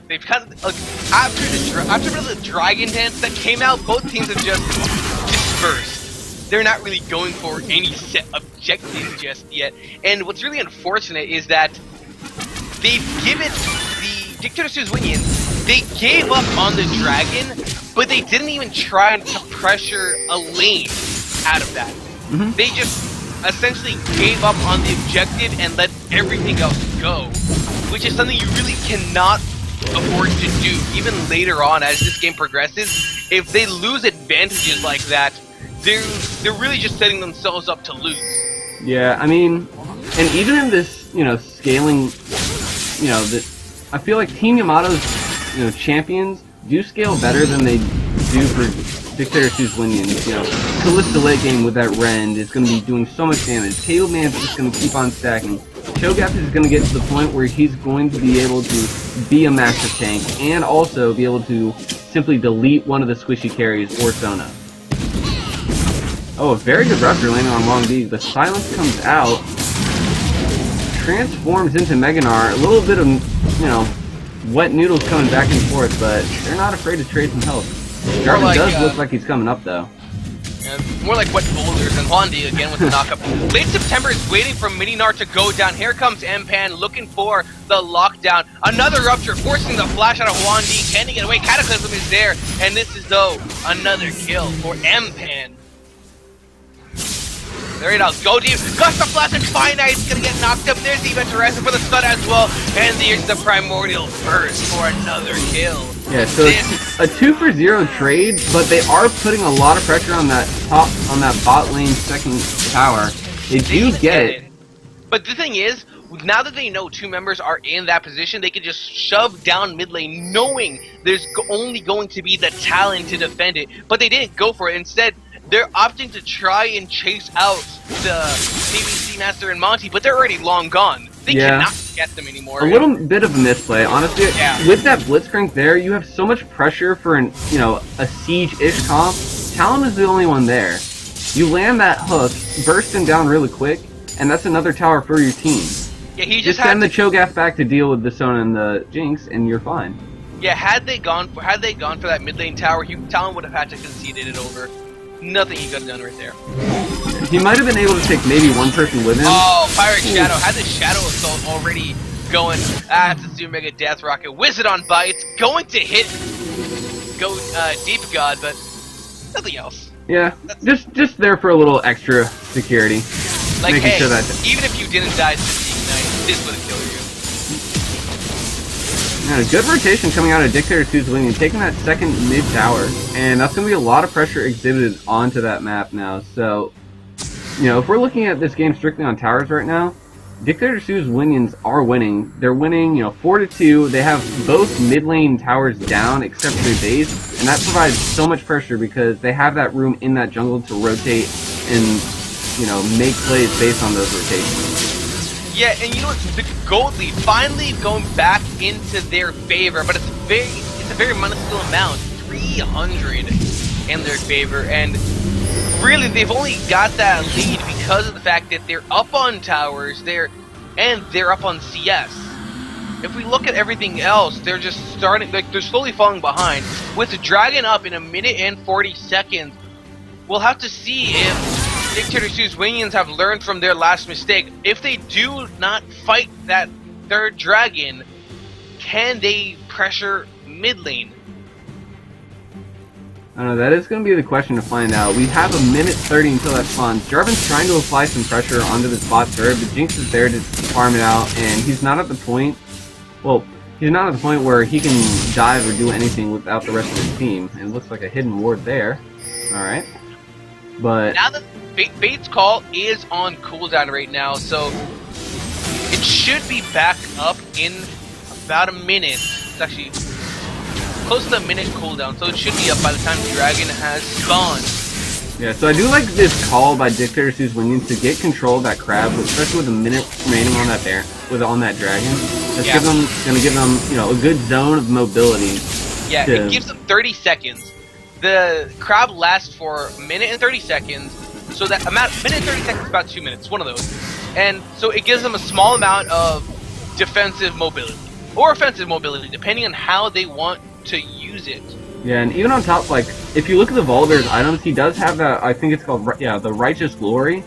they've kind of, like, after the Dragon dance that came out, both teams have just dispersed. They're not really going for any set objectives just yet. And what's really unfortunate is that they've given the Dictator Sue's minions, they gave up on the Dragon, but they didn't even try to pressure a lane out of that. They just essentially gave up on the objective and let everything else go, which is something you really cannot afford to do. Even later on, as this game progresses, if they lose advantages like that, they're really just setting themselves up to lose. Yeah, I mean, and even in this, you know, scaling, you know, I feel like Team Yamato's, you know, champions do scale better than they do for Dictator Sue's minions. You know, Kalista late game with that Rend is going to be doing so much damage. Cableman's just going to keep on stacking. Cho'Gath is going to get to the point where he's going to be able to be a massive tank and also be able to simply delete one of the squishy carries or Sona. Oh, a very good Rupture landing on Long D. The silence comes out, transforms into Meganar. A little bit of, you know, wet noodles coming back and forth, but they're not afraid to trade some health. Jarvan like, does look like he's coming up, though. More like wet boulders, and Hondi again with the knockup. Late September is waiting for Mininar to go down. Here comes Mpan looking for the lockdown. Another Rupture forcing the flash out of Hondi. Can he get away? Cataclysm is there, and this is, though, another kill for Mpan. There it is, go deep, gust of flash and Finite's gonna get knocked up. There's the event horizon for the stun as well, and there's the primordial burst for another kill. Yeah, so it's a 2-for-0 trade, but they are putting a lot of pressure on that bot lane second tower. They do get it. But the thing is, now that they know two members are in that position, they can just shove down mid lane, knowing there's only going to be the talent to defend it. But they didn't go for it. Instead, they're opting to try and chase out the CBC Master and Monty, but they're already long gone. They cannot get them anymore. A little bit of a misplay, honestly. Yeah. With that Blitzcrank there, you have so much pressure for an, you know, a siege-ish comp. Talon is the only one there. You land that hook, burst him down really quick, and that's another tower for your team. Yeah, he just send the Cho'Gath back to deal with the Sona and the Jinx, and you're fine. Yeah, had they gone for that mid lane tower, Talon would have had to concede it over. Nothing he could have done right there. He might have been able to take maybe one person with him. Oh, Pirate Shadow had the Shadow Assault already going. That's a Super Mega Death Rocket. Wizard on by. It's going to hit Deep God, but nothing else. Yeah, just there for a little extra security. Like, making hey, sure that even if you didn't die to Ignite, this would have killed you. Yeah, a good rotation coming out of Dictator 2's wing and taking that second mid tower, and that's going to be a lot of pressure exhibited onto that map now. So, you know, if we're looking at this game strictly on towers right now, Dictator 2's minions are winning. They're winning, you know, 4-2. They have both mid lane towers down except for their base, and that provides so much pressure because they have that room in that jungle to rotate and, you know, make plays based on those rotations. Yeah, and you know what? The Gold Leaf finally going back into their favor, but it's a very minuscule amount, 300 in their favor, and really they've only got that lead because of the fact that they're up on towers, they're up on CS. If we look at everything else, they're just starting, like, they're slowly falling behind. With the Dragon up in 1 minute and 40 seconds, we'll have to see if Dictator Sue's minions have learned from their last mistake. If they do not fight that third Dragon, can they pressure mid lane? I don't know, that is going to be the question to find out. We have 1 minute 30 until that spawns. Jarvan's trying to apply some pressure onto this bot turret, but Jinx is there to farm it out, and he's not at the point. Well, he's not at the point where he can dive or do anything without the rest of his team. And it looks like a hidden ward there. Alright. But now that Fate's Call is on cooldown right now, so it should be back up in about a minute. It's actually close to a minute cooldown, so it should be up by the time Dragon has spawned. yeah, so I do like this call by Dictator Sue's minions to get control of that crab, especially with a minute remaining on that on that dragon. That's gonna give them, you know, a good zone of mobility. Yeah, it gives them 30 seconds. The crab lasts for 1 minute and 30 seconds, so that amount, minute and 30 seconds is about 2 minutes, one of those. And so it gives them a small amount of defensive mobility, or offensive mobility, depending on how they want to use it. Yeah, and even on top, like, if you look at the Volibear's items, he does have that, I think it's called, the Righteous Glory,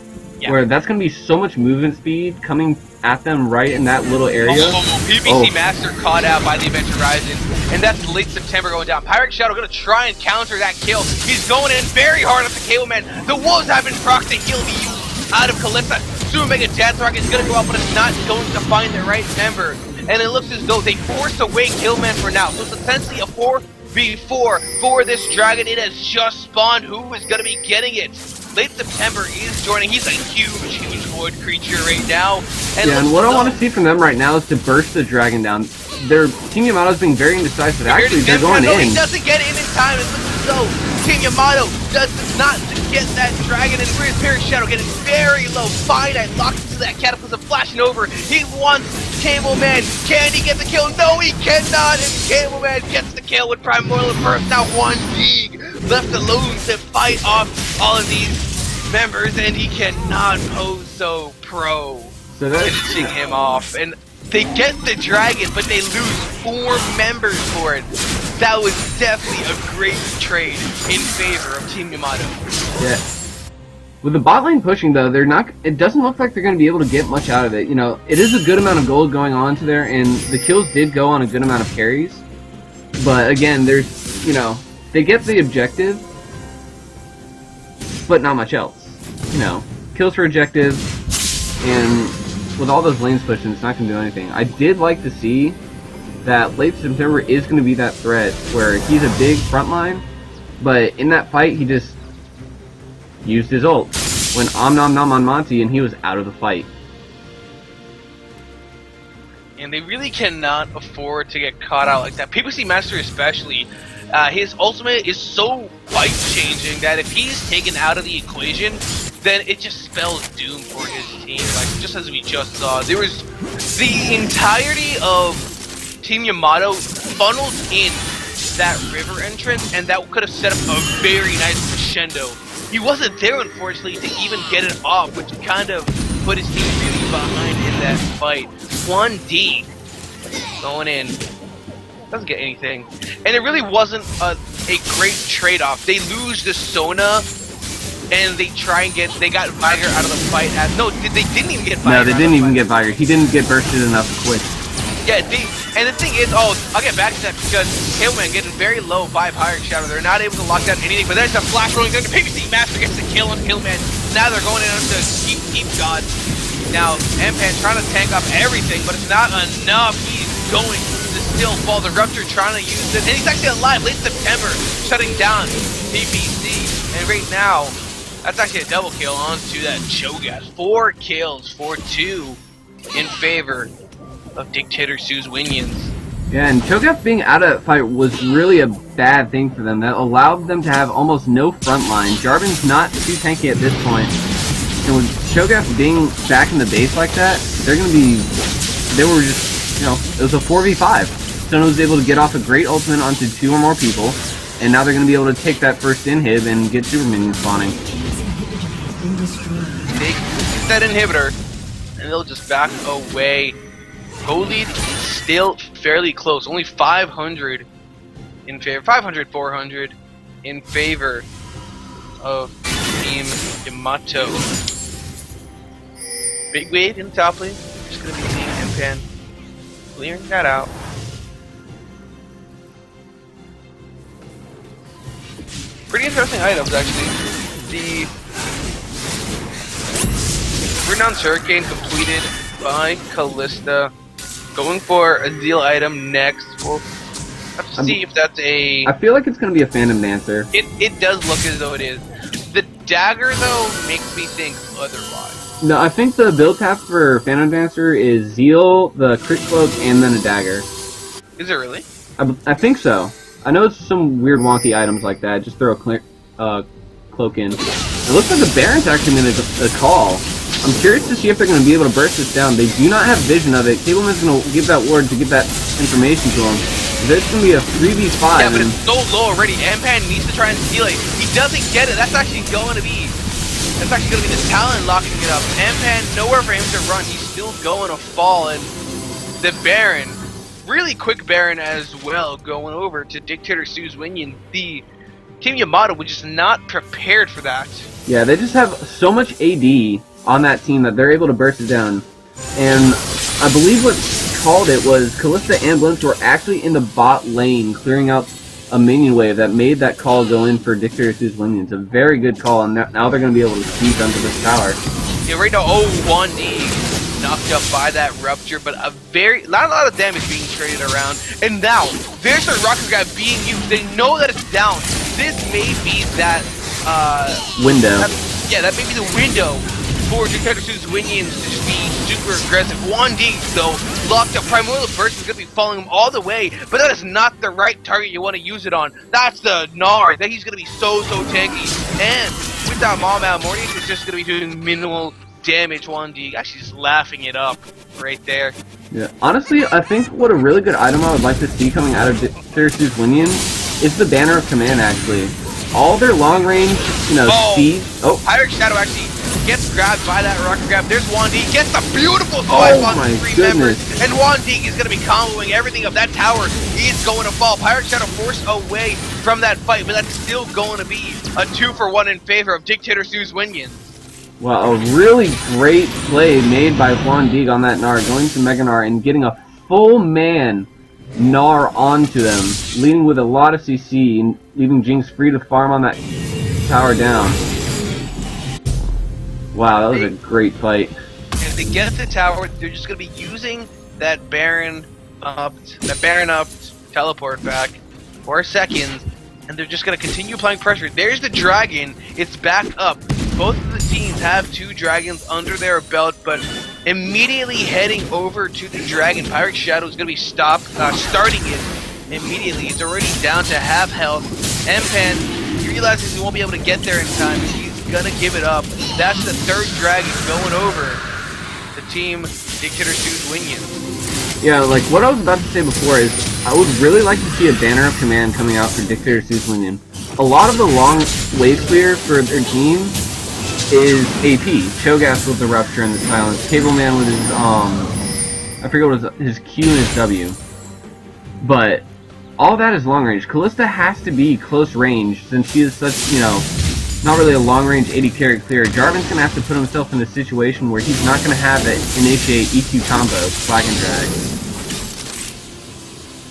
where that's going to be so much movement speed coming at them right in that little area. PPC Master caught out by the Event Horizon, and that's late September going down. Pirate Shadow going to try and counter that kill. He's going in very hard at the Cableman. The Wolves have been procced, and he'll be used out of Kalista. Super Mega Death Rocket is going to go out, but it's not going to find the right member. And it looks as though they forced away Killman for now. So it's essentially a 4v4 for this Dragon. It has just spawned. Who is going to be getting it? Late September is joining. He's a huge void creature right now. And what I want to see from them right now is to burst the Dragon down. Their Team Yamato's being very indecisive. Actually, they're going in. He doesn't get in time. It looks as though Team Yamato does not get that Dragon. And where's Pirate Shadow getting very low. Finite locked into that Catapult flashing over. He wants Cableman. Can he get the kill? No, he cannot. And Cableman gets the kill with Primordial Burst. Now 1 League left alone to fight off all of these members, and he cannot pose so pro. So that's finishing him off, and they get the Dragon, but they lose 4 members for it. That was definitely a great trade in favor of Team Yamato. Yeah. With the bot lane pushing, though, they're not. It doesn't look like they're going to be able to get much out of it. You know, it is a good amount of gold going on to there, and the kills did go on a good amount of carries. But again, there's, you know, they get the objective, but not much else. You know, kills for objective, and with all those lanes pushing, it's not going to do anything. I did like to see that late September is going to be that threat where he's a big front line, but in that fight, he just used his ult. Went Om Nom Nom on Monty, and he was out of the fight. And they really cannot afford to get caught out like that. PPC Master especially, his ultimate is so life-changing that if he's taken out of the equation, then it just spells doom for his team. Like, just as we just saw, there was the entirety of Team Yamato funneled in that river entrance, and that could have set up a very nice crescendo. He wasn't there, unfortunately, to even get it off, which kind of put his team really behind in that fight. 1D going in. Doesn't get anything. And it really wasn't a great trade-off. They lose the Sona, and they try and they got Viger out of the fight. They didn't even get Viger. No, they didn't even get Viger. He didn't get bursted enough quick. Yeah, and the thing is, I'll get back to that because Hillman getting very low by Pirate Shadow. They're not able to lock down anything, but there's a flash rolling. The PPC Master gets the kill on Hillman. Now they're going in to keep God. Now, Mpan trying to tank up everything, but it's not enough. He's going to still fall. The Rupture trying to use it, and he's actually alive. Late September, shutting down PPC. And right now, that's actually a double kill onto that Cho'Gath. 4 kills for 2 in favor of Dictator Sue's minions. Yeah, and Cho'Gath being out of that fight was really a bad thing for them. That allowed them to have almost no front line. Jarvan's not too tanky at this point. And with Cho'Gath being back in the base like that, they were just you know, it was a 4v5. Sono was able to get off a great ultimate onto 2 or more people, and now they're going to be able to take that first inhib and get super minions spawning. Take that inhibitor, and they'll just back away. Gold lead is still fairly close, only 500 in favor, 500, 400 in favor of Team Yamato. Big wave in the top lane. Just gonna be seeing Empan clearing that out. Pretty interesting items, actually. The Renowned Hurricane completed by Callista. Going for a Zeal item next. We'll have to see if that's a... I feel like it's going to be a Phantom Dancer. It does look as though it is. The dagger, though, makes me think otherwise. No, I think the build path for Phantom Dancer is Zeal, the Crit Cloak, and then a dagger. Is it really? I think so. I know it's some weird wonky items like that. Just throw a cloak in. It looks like the Baron's actually made a call. I'm curious to see if they're going to be able to burst this down. They do not have vision of it. Cableman's going to give that word to get that information to him. This is going to be a 3v5. Yeah, but it's so low already. Empan needs to try and steal it. He doesn't get it. That's actually going to be the Talon locking it up. Empan, nowhere for him to run. He's still going to fall. And the Baron, really quick Baron as well, going over to Dictator Sue's Winion. The Team Yamato was just not prepared for that. Yeah, they just have so much AD on that team that they're able to burst it down. And I believe what called it was Callista and Blimps were actually in the bot lane clearing out a minion wave that made that call go in for Dictator Sue's Winion. It's a very good call, and now they're going to be able to sneak onto this tower. Yeah, right now, 1D knocked up by that Rupture, but not a lot of damage being traded around. And now, there's a rocket grab being used. They know that it's down. This may be that window. That may be the window for Dictator Sue's Winions to just be super aggressive. 1D, though, locked up. Primordial Burst is going to be following him all the way, but that is not the right target you want to use it on. That's the Gnar. That he's going to be so tanky. And with that Mom out, Mornius is just going to be doing minimal damage. 1D actually just laughing it up right there. Yeah, honestly, I think what a really good item I would like to see coming out of Dictator Sue's Winion is the Banner of Command, actually. All their long range, speed... Oh, Pirate Shadow actually gets grabbed by that rocket grab. There's 1D, gets a beautiful swipe on the 3 members, and 1D is going to be comboing everything up. That tower is going to fall. Pirate Shadow forced away from that fight, but that's still going to be a 2-for-1 in favor of Dictator Sue's Winion. Wow, a really great play made by Juan Dig on that Gnar, going to Mega Gnar and getting a full man Gnar onto them, leading with a lot of CC and leaving Jinx free to farm on that tower down. Wow, that was a great fight. And if they get the tower, they're just going to be using that Baron up teleport back for a second, and they're just going to continue applying pressure. There's the dragon. It's back up. Both of the teams have 2 dragons under their belt, but immediately heading over to the dragon, Pirate Shadow is going to be starting it immediately. It's already down to half health. Empan, he realizes he won't be able to get there in time. He's going to give it up. That's the 3rd dragon going over the team Dictator Sue's Winion. Yeah, like what I was about to say before is I would really like to see a Banner of Command coming out for Dictator Sue's Winion. A lot of the long wave clear for their team is AP. Cho'Gath with the Rupture and the Silence. Cableman with his, I forget what his Q and his W. But all that is long range. Callista has to be close range since she is such, not really a long range 80 carry clear. Jarvan's going to have to put himself in a situation where he's not going to have that initiate EQ combo, Flag and Drag.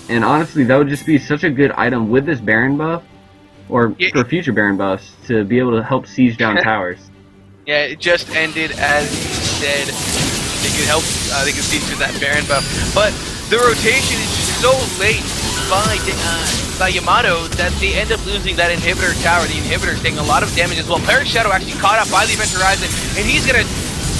And honestly, that would just be such a good item with this Baron buff, or for future Baron buffs, to be able to help siege down towers. Yeah, it just ended as you said. They could help, they could see through that Baron buff. But the rotation is just so late by Yamato that they end up losing that inhibitor tower. The inhibitor is taking a lot of damage as well. Pirate Shadow actually caught up by the Event Horizon, and he's gonna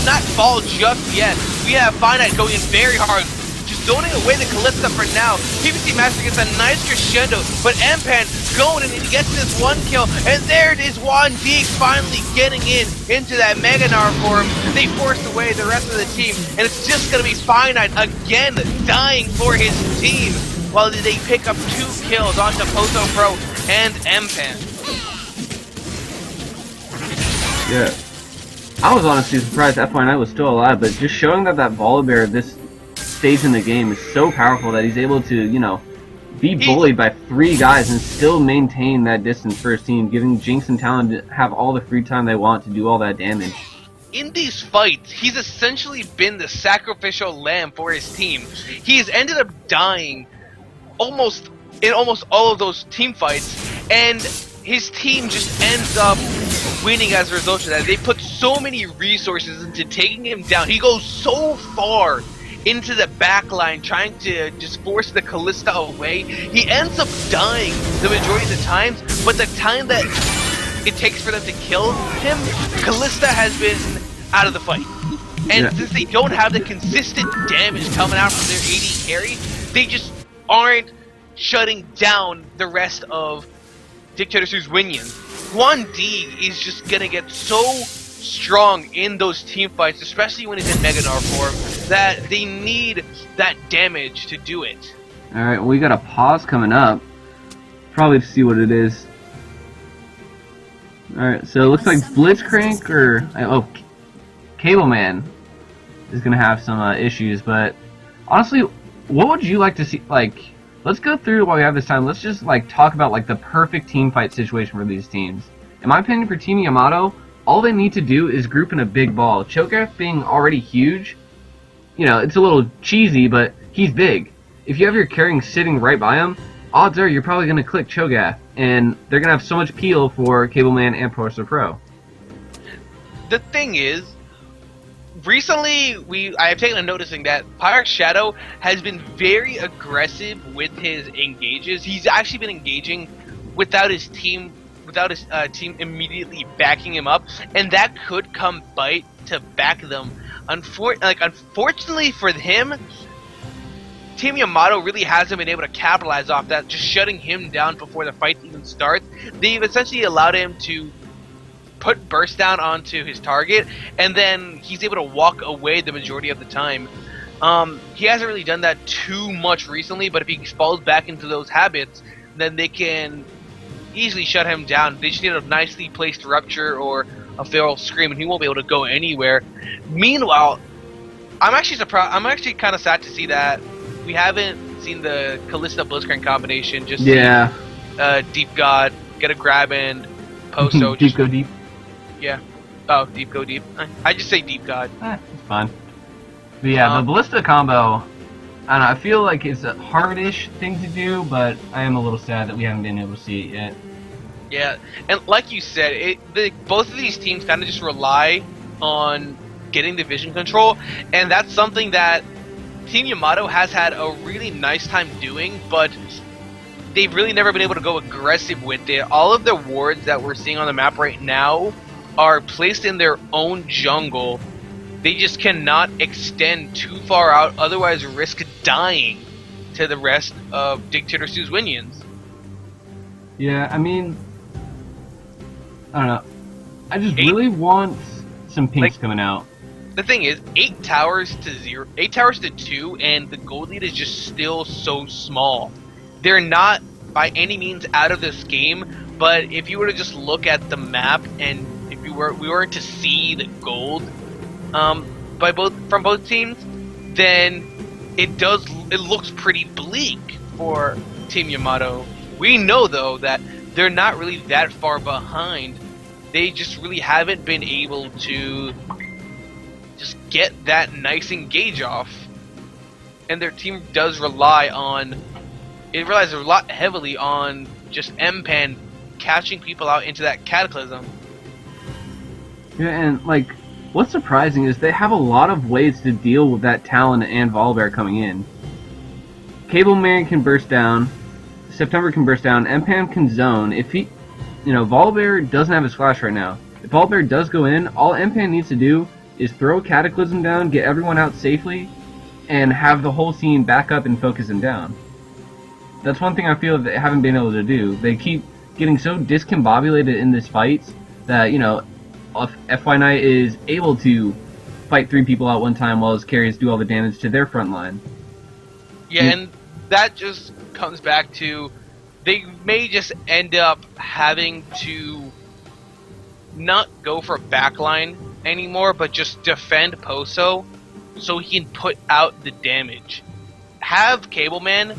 not fall just yet. We have Finite going in very hard, just zoning away the Kalista for now. PBC Master gets a nice crescendo, but Empan going in and he gets this 1 kill, and there it is, Juan Deek finally getting into that Mega Gnar form. They forced away the rest of the team, and it's just gonna be Finite again dying for his team, while they pick up 2 kills onto Pozo Pro and Empan. Yeah. I was honestly surprised F9 was still alive, but just showing that Volibear this stage in the game is so powerful that he's able to, you know, be bullied by 3 guys and still maintain that distance for his team, giving Jinx and Talon to have all the free time they want to do all that damage. In these fights, he's essentially been the sacrificial lamb for his team. He has ended up dying almost all of those team fights, and his team just ends up winning as a result of that. They put so many resources into taking him down. He goes so far into the back line trying to just force the Kalista away. He ends up dying the majority of the times, but the time that it takes for them to kill him, Kalista has been out of the fight. And since they don't have the consistent damage coming out from their AD carry, they just aren't shutting down the rest of Dictator Sue's minions. Juan D is just gonna get so strong in those team fights, especially when he's in Mega Gnar form, that they need that damage to do it. Alright, well, we got a pause coming up. Probably to see what it is. Alright, so it looks like Blitzcrank or... oh, Cable Man is gonna have some issues, but honestly, what would you like to see? Like, let's go through while we have this time. Let's just like talk about like the perfect team fight situation for these teams. In my opinion, for Team Yamato, all they need to do is group in a big ball. Cho'Gath being already huge, you know, it's a little cheesy, but he's big. If you have your carrying sitting right by him, odds are you're probably going to click Cho'Gath, and they're going to have so much peel for Cableman and Pozo Pro. The thing is, recently I have taken a noticing that Pyrex Shadow has been very aggressive with his engages. He's actually been engaging without his team immediately backing him up, and that could come bite to back them. Unfortunately for him, Team Yamato really hasn't been able to capitalize off that, just shutting him down before the fight even starts. They've essentially allowed him to put burst down onto his target, and then he's able to walk away the majority of the time. He hasn't really done that too much recently, but if he falls back into those habits, then they can easily shut him down. They just need a nicely placed rupture or a feral scream, and he won't be able to go anywhere. Meanwhile, I'm actually surprised. I'm actually kind of sad to see that we haven't seen the Kalista Blitzcrank combination. Just Deep God, get a grab and Pozo. Deep go deep. Yeah. Oh, deep go deep. I just say Deep God. It's fine. But yeah, the Ballista combo, I don't know, I feel like it's a hard-ish thing to do, but I am a little sad that we haven't been able to see it yet. Yeah, and like you said, both of these teams kind of just rely on getting the vision control, and that's something that Team Yamato has had a really nice time doing, but they've really never been able to go aggressive with it. All of the wards that we're seeing on the map right now are placed in their own jungle. They just cannot extend too far out, otherwise risk dying to the rest of Dictator Sue's minions. Yeah, I mean, I don't know. I just really want some pinks coming out. The thing is, 8 towers to 2, and the gold lead is just still so small. They're not by any means out of this game, but if you were to just look at the map, and if we were to see the gold from both teams, then it looks pretty bleak for Team Yamato. We know though that they're not really that far behind. They just really haven't been able to just get that nice engage off, and their team does rely on. It relies a lot heavily on just Empan catching people out into that Cataclysm. Yeah, and like, what's surprising is they have a lot of ways to deal with that Talon and Volibear coming in. Cableman can burst down, September can burst down, Empan can zone. If he, Volibear doesn't have his flash right now. If Volibear does go in, all Empan needs to do is throw Cataclysm down, get everyone out safely, and have the whole scene back up and focus him down. That's one thing I feel they haven't been able to do. They keep getting so discombobulated in this fight that, you know, FY Knight is able to fight 3 people out one time while his carries do all the damage to their front line. Yeah, and that just comes back to they may just end up having to not go for backline anymore, but just defend Poso so he can put out the damage. Have Cableman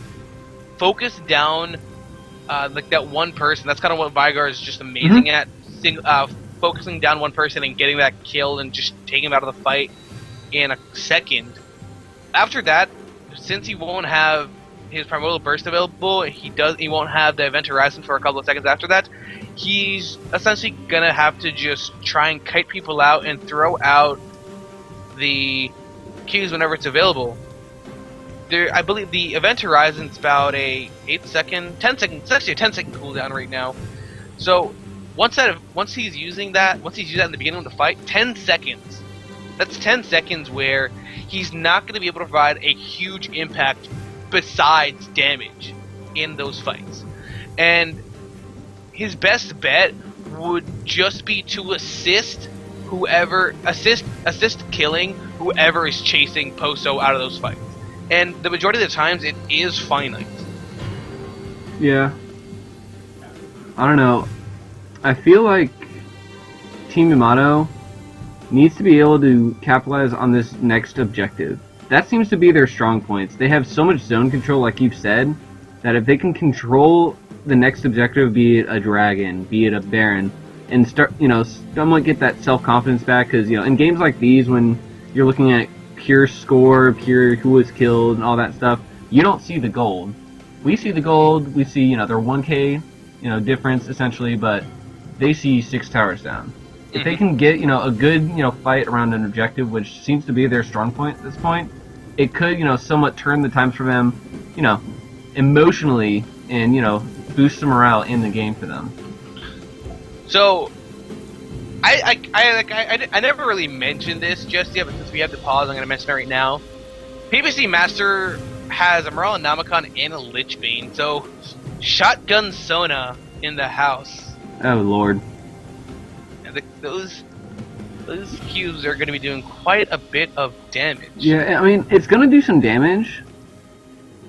focus down like that one person. That's kind of what Vigar is just amazing at. Focusing down one person and getting that kill and just taking him out of the fight in a second. After that, since he won't have his Primordial Burst available, he won't have the Event Horizon for a couple of seconds after that. He's essentially gonna have to just try and kite people out and throw out the Qs whenever it's available. I believe the Event Horizon's about a 10 second, it's actually a 10-second cooldown right now. So once he's using that in the beginning of the fight, 10 seconds. That's 10 seconds where he's not going to be able to provide a huge impact besides damage in those fights. And his best bet would just be to assist killing whoever is chasing Poso out of those fights. And the majority of the times it is finite. Yeah. I don't know. I feel like Team Yamato needs to be able to capitalize on this next objective. That seems to be their strong points. They have so much zone control, like you've said, that if they can control the next objective, be it a dragon, be it a baron, and start, you know, somewhat get that self-confidence back, because, you know, in games like these, when you're looking at pure score, pure who was killed, and all that stuff, you don't see the gold. We see the gold, we see, you know, their 1k, you know, difference, essentially, but they see 6 towers down. If they can get, you know, a good, you know, fight around an objective, which seems to be their strong point at this point, it could, you know, somewhat turn the times for them, you know, emotionally, and, you know, boost the morale in the game for them. So, I never really mentioned this just yet, but since we have the pause, I'm going to mention it right now. PBC Master has a Morale Namicon and a Lich Bane, so Shotgun Sona in the house. Oh, Lord. Those Qs are going to be doing quite a bit of damage. Yeah, I mean, it's going to do some damage,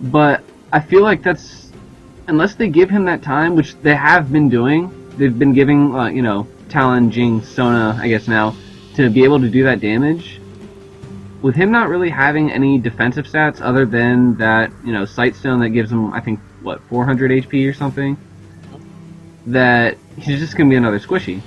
but I feel like that's, unless they give him that time, which they have been doing, they've been giving, you know, Talon, Jinx, Sona, I guess now, to be able to do that damage. With him not really having any defensive stats other than that, you know, Sightstone that gives him, I think, what, 400 HP or something, that he's just going to be another squishy.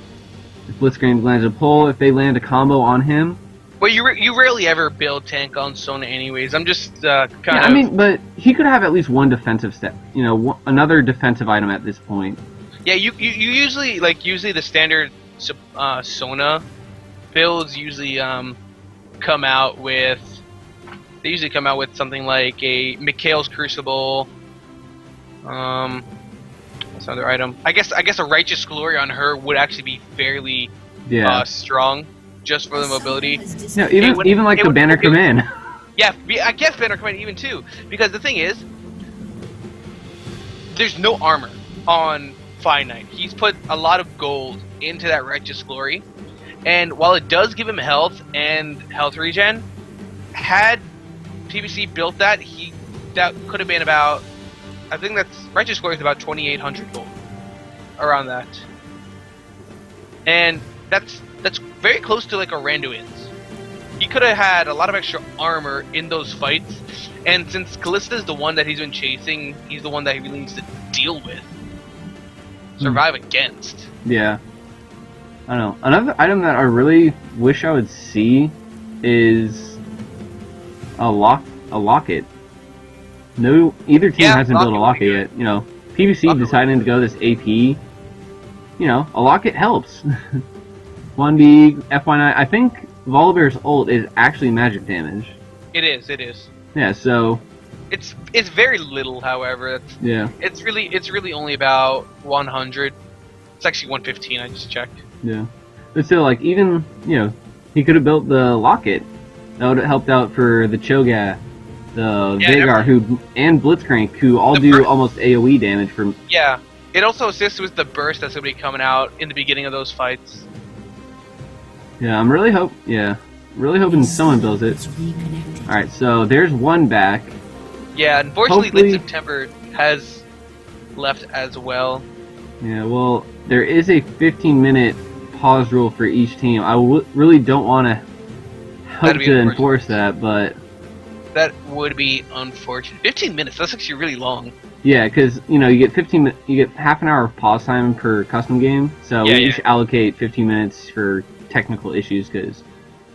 If Blitzcrank lands a pull, if they land a combo on him. Well, you rarely ever build tank on Sona anyways. I'm just kind of... I mean, but he could have at least one defensive step, you know, another defensive item at this point. Yeah, you usually, usually the standard Sona builds usually come out with... They usually come out with something like a Mikhail's Crucible, what's another item? I guess a Righteous Glory on her would actually be fairly strong, just for the mobility. Yeah, even like the Banner Command. Yeah, I guess Banner Command even too, because the thing is, there's no armor on Finite. He's put a lot of gold into that Righteous Glory, and while it does give him health and health regen, had PBC built that, that could have been about, I think that's Righteous Glory is about 2,800 gold, around that, and that's very close to like a Randuin's. He could have had a lot of extra armor in those fights, and since Callista's the one that he's been chasing, he's the one that he really needs to deal with, survive against. Yeah, I don't know. Another item that I really wish I would see is a locket. No, either team hasn't built a locket yet. You know, PBC deciding to go this AP. You know, a locket helps. 1B, FY9. I think Volibear's ult is actually magic damage. It is. Yeah, so it's very little, however. It's really only about 100. It's actually 115. I just checked. Yeah, but still, like, even, you know, he could have built the locket. That would have helped out for the Cho'Gath the Yeah, Veigar, and Blitzcrank, who all The do first- almost AoE damage from. Yeah. It also assists with the burst that's going to be coming out in the beginning of those fights. Yeah, I'm really hoping someone builds it. All right, so there's one back. Yeah, unfortunately, Hopefully- Late September has left as well. Yeah, well, there is a 15-minute pause rule for each team. I really don't want to hope That'd be to unfortunate. enforce that, but That would be unfortunate. 15 minutes, that's actually really long. yeah, because you get half an hour of pause time per custom game, so Yeah, we yeah. each allocate 15 minutes for technical issues because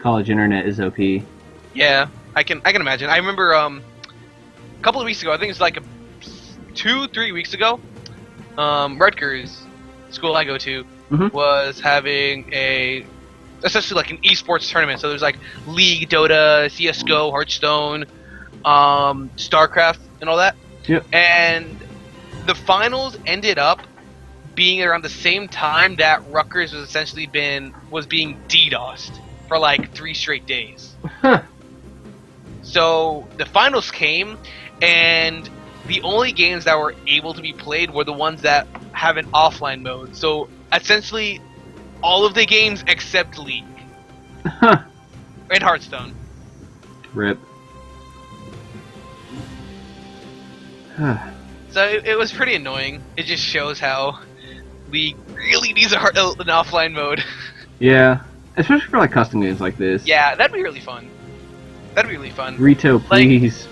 college internet is OP. Yeah, I can imagine. I remember a couple of weeks ago, I think it's like 2-3 weeks ago, Rutgers, school I go to, Mhm. was having essentially like an esports tournament. So there's like League, Dota, CS:GO, Hearthstone, StarCraft, and all that. Yep. And the finals ended up being around the same time that Rutgers was being DDoSed for like 3 straight days. Huh. So the finals came, and the only games that were able to be played were the ones that have an offline mode. So essentially, all of the games except League and Hearthstone. Rip. So it was pretty annoying. It just shows how League really needs an offline mode. Yeah, especially for like custom games like this. Yeah, that'd be really fun. That'd be really fun. Rito, please.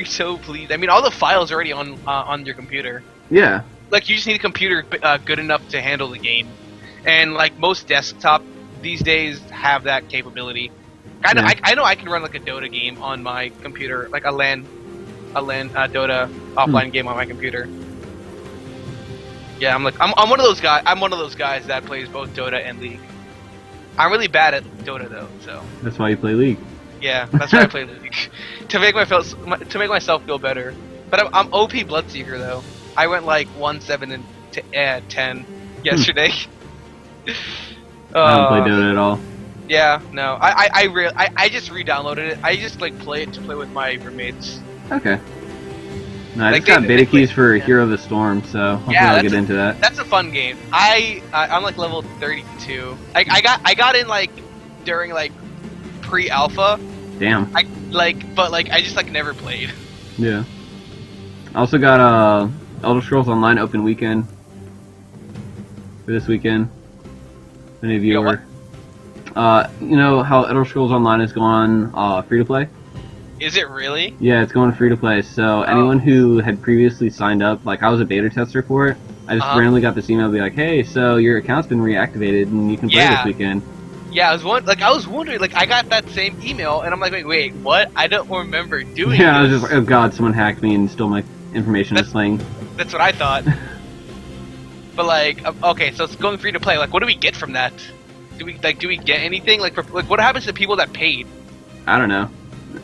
So please. I mean, all the files are already on your computer. Yeah. Like, you just need a computer good enough to handle the game, and like most desktop these days have that capability. I know I can run like a Dota game on my computer, like a LAN Dota offline game on my computer. Yeah, I'm one of those guys. I'm one of those guys that plays both Dota and League. I'm really bad at Dota though, so That's why you play League. yeah, that's why I play League to make myself feel better. But I'm OP Bloodseeker though. I went like 1-7 and 10 yesterday. I don't play Dota at all. Yeah, no, I just re-downloaded it. I just like play it to play with my roommates. Okay. No, I Like, just got they beta play- keys for yeah. Hero of the Storm, so hopefully Yeah, I'll that's get into that. That's a fun game. I'm like level 32. I got in like during like pre-alpha. Damn. But I just like never played. Yeah. I also got Elder Scrolls Online open weekend for this weekend. If any of you You got are. You know how Elder Scrolls Online is going free to play? Is it really? Yeah, it's going free to play. So anyone who had previously signed up, like I was a beta tester for it, I just randomly got this email be like, "Hey, so your account's been reactivated and you can play Yeah. this weekend." Yeah, I was wondering, like, I got that same email, and I'm like, wait, what? I don't remember doing Yeah, I was this. just like, "Oh God, someone hacked me and stole my information." That's playing. That's what I thought. But like, okay, so it's going free to play. Like, what do we get from that? Do we get anything? Like, what happens to people that paid? I don't know.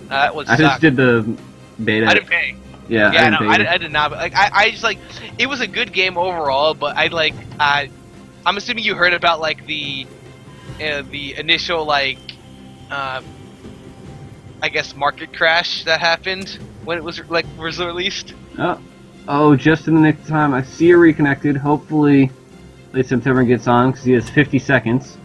That was I just did the beta. I didn't pay. Yeah, Yeah, I no, didn't pay. I did not. But like, I just like, it was a good game overall. But I'm assuming you heard about like the initial like, I guess market crash that happened when it was released. Oh, just in the nick of time. I see you reconnected. Hopefully, late September gets on because he has 50 seconds.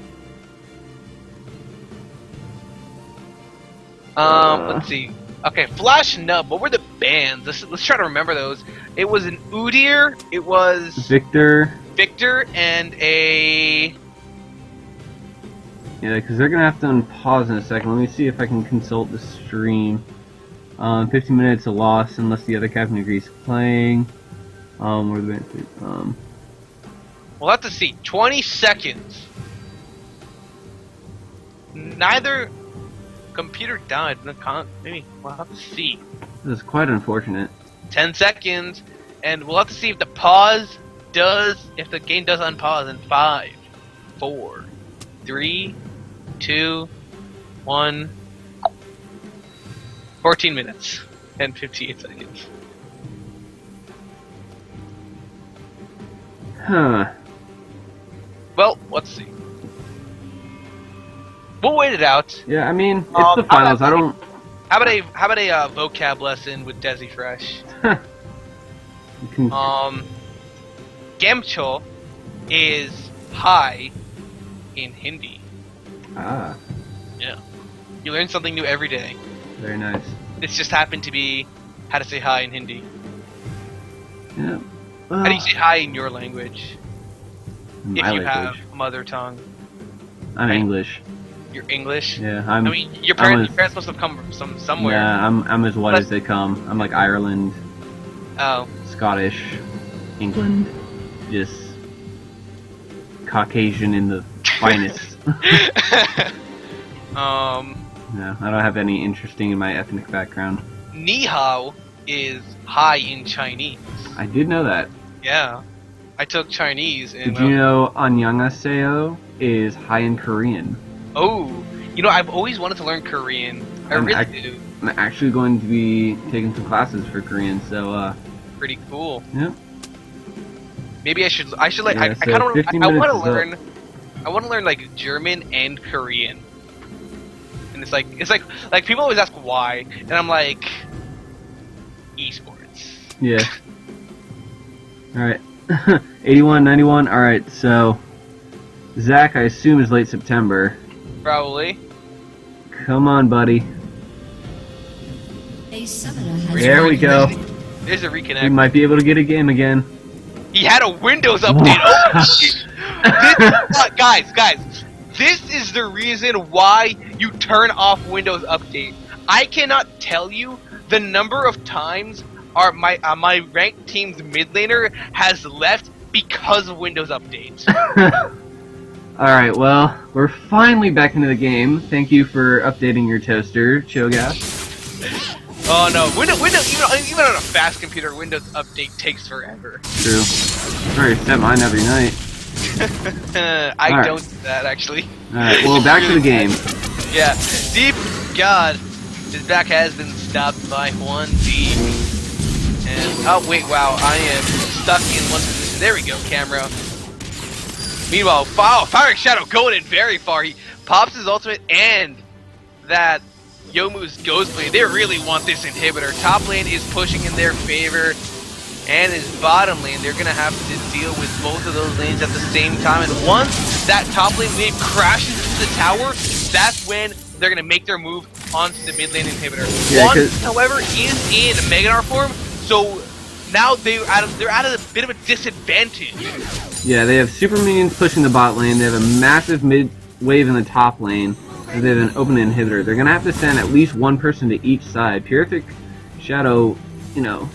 Let's see. Okay, Flash Nub. What were the bands? Let's try to remember those. It was an Udyr. It was Victor. and a. Yeah, because they're gonna have to unpause in a second. Let me see if I can consult the stream. 15 minutes a loss unless the other captain agrees playing. Where the bands? We'll have to see. 20 seconds. Neither computer died. Maybe we'll have to see. This is quite unfortunate. 10 seconds, and we'll have to see if the pause if the game does unpause in 5, 4, 3, 2, 1. 14 minutes and 58 seconds. Huh. Well, let's see. We'll wait it out. Yeah, I mean, it's I'm the finals. I don't How about a vocab lesson with Desi Fresh? You can- Gamchol is hi in Hindi. Ah, Yeah. You learn something new every day. very nice. This just happened to be how to say hi in Hindi. Yeah. How do you say hi in your language? My If you language. have a mother tongue. I'm English. You're English? Yeah, I I'm. mean, your I'm parents must have come from somewhere. Yeah, I'm as white as they come. I'm like Ireland, Oh. Scottish, England, just Caucasian in the finest. No, I don't have any interesting in my ethnic background. Ni hao is hi in Chinese. I did know that. Yeah. I took Chinese and Did you know annyeonghaseyo is hi in Korean? oh, you know, I've always wanted to learn Korean. I I'm really do. I'm actually going to be taking some classes for Korean, so Pretty cool. yeah. Maybe I should like Yeah, I so kind of 15 I want minutes to is up. learn I want to learn like German and Korean. And it's like people always ask why, and I'm like esports. Yeah. Alright. 81, 91. Alright, so Zach, I assume, is late September. Probably. Come on, buddy. A summoner has There we go. There's a We reconnect. might be able to get a game again. He had a Windows update. Guys, this is the reason why you turn off Windows Update. I cannot tell you the number of times my ranked team's mid laner has left because of Windows Update. Alright, well, we're finally back into the game. Thank you for updating your toaster, Cho'Gath. Oh no, Windows even on a fast computer, Windows Update takes forever. True. I reset mine every night. I Alright. don't do that actually. Alright, well, back to the game. Yeah, Deep God, his back has been stopped by Juan D. And oh wait, wow, I am stuck in one position. There we go, camera. Meanwhile, Firing Shadow going in very far. He pops his ultimate and that Youmuu's Ghost Blade. They really want this inhibitor. Top lane is pushing in their favor, and his bottom lane, they're gonna have to deal with both of those lanes at the same time. And once that top lane wave crashes into the tower, that's when they're gonna make their move onto the mid lane inhibitor. Yeah, One, 'cause- however, is in Meganar form, so now they're at a bit of a disadvantage. Yeah, they have super minions pushing the bot lane. They have a massive mid wave in the top lane. And they have an open inhibitor. They're gonna have to send at least one person to each side. Purific Shadow, you know.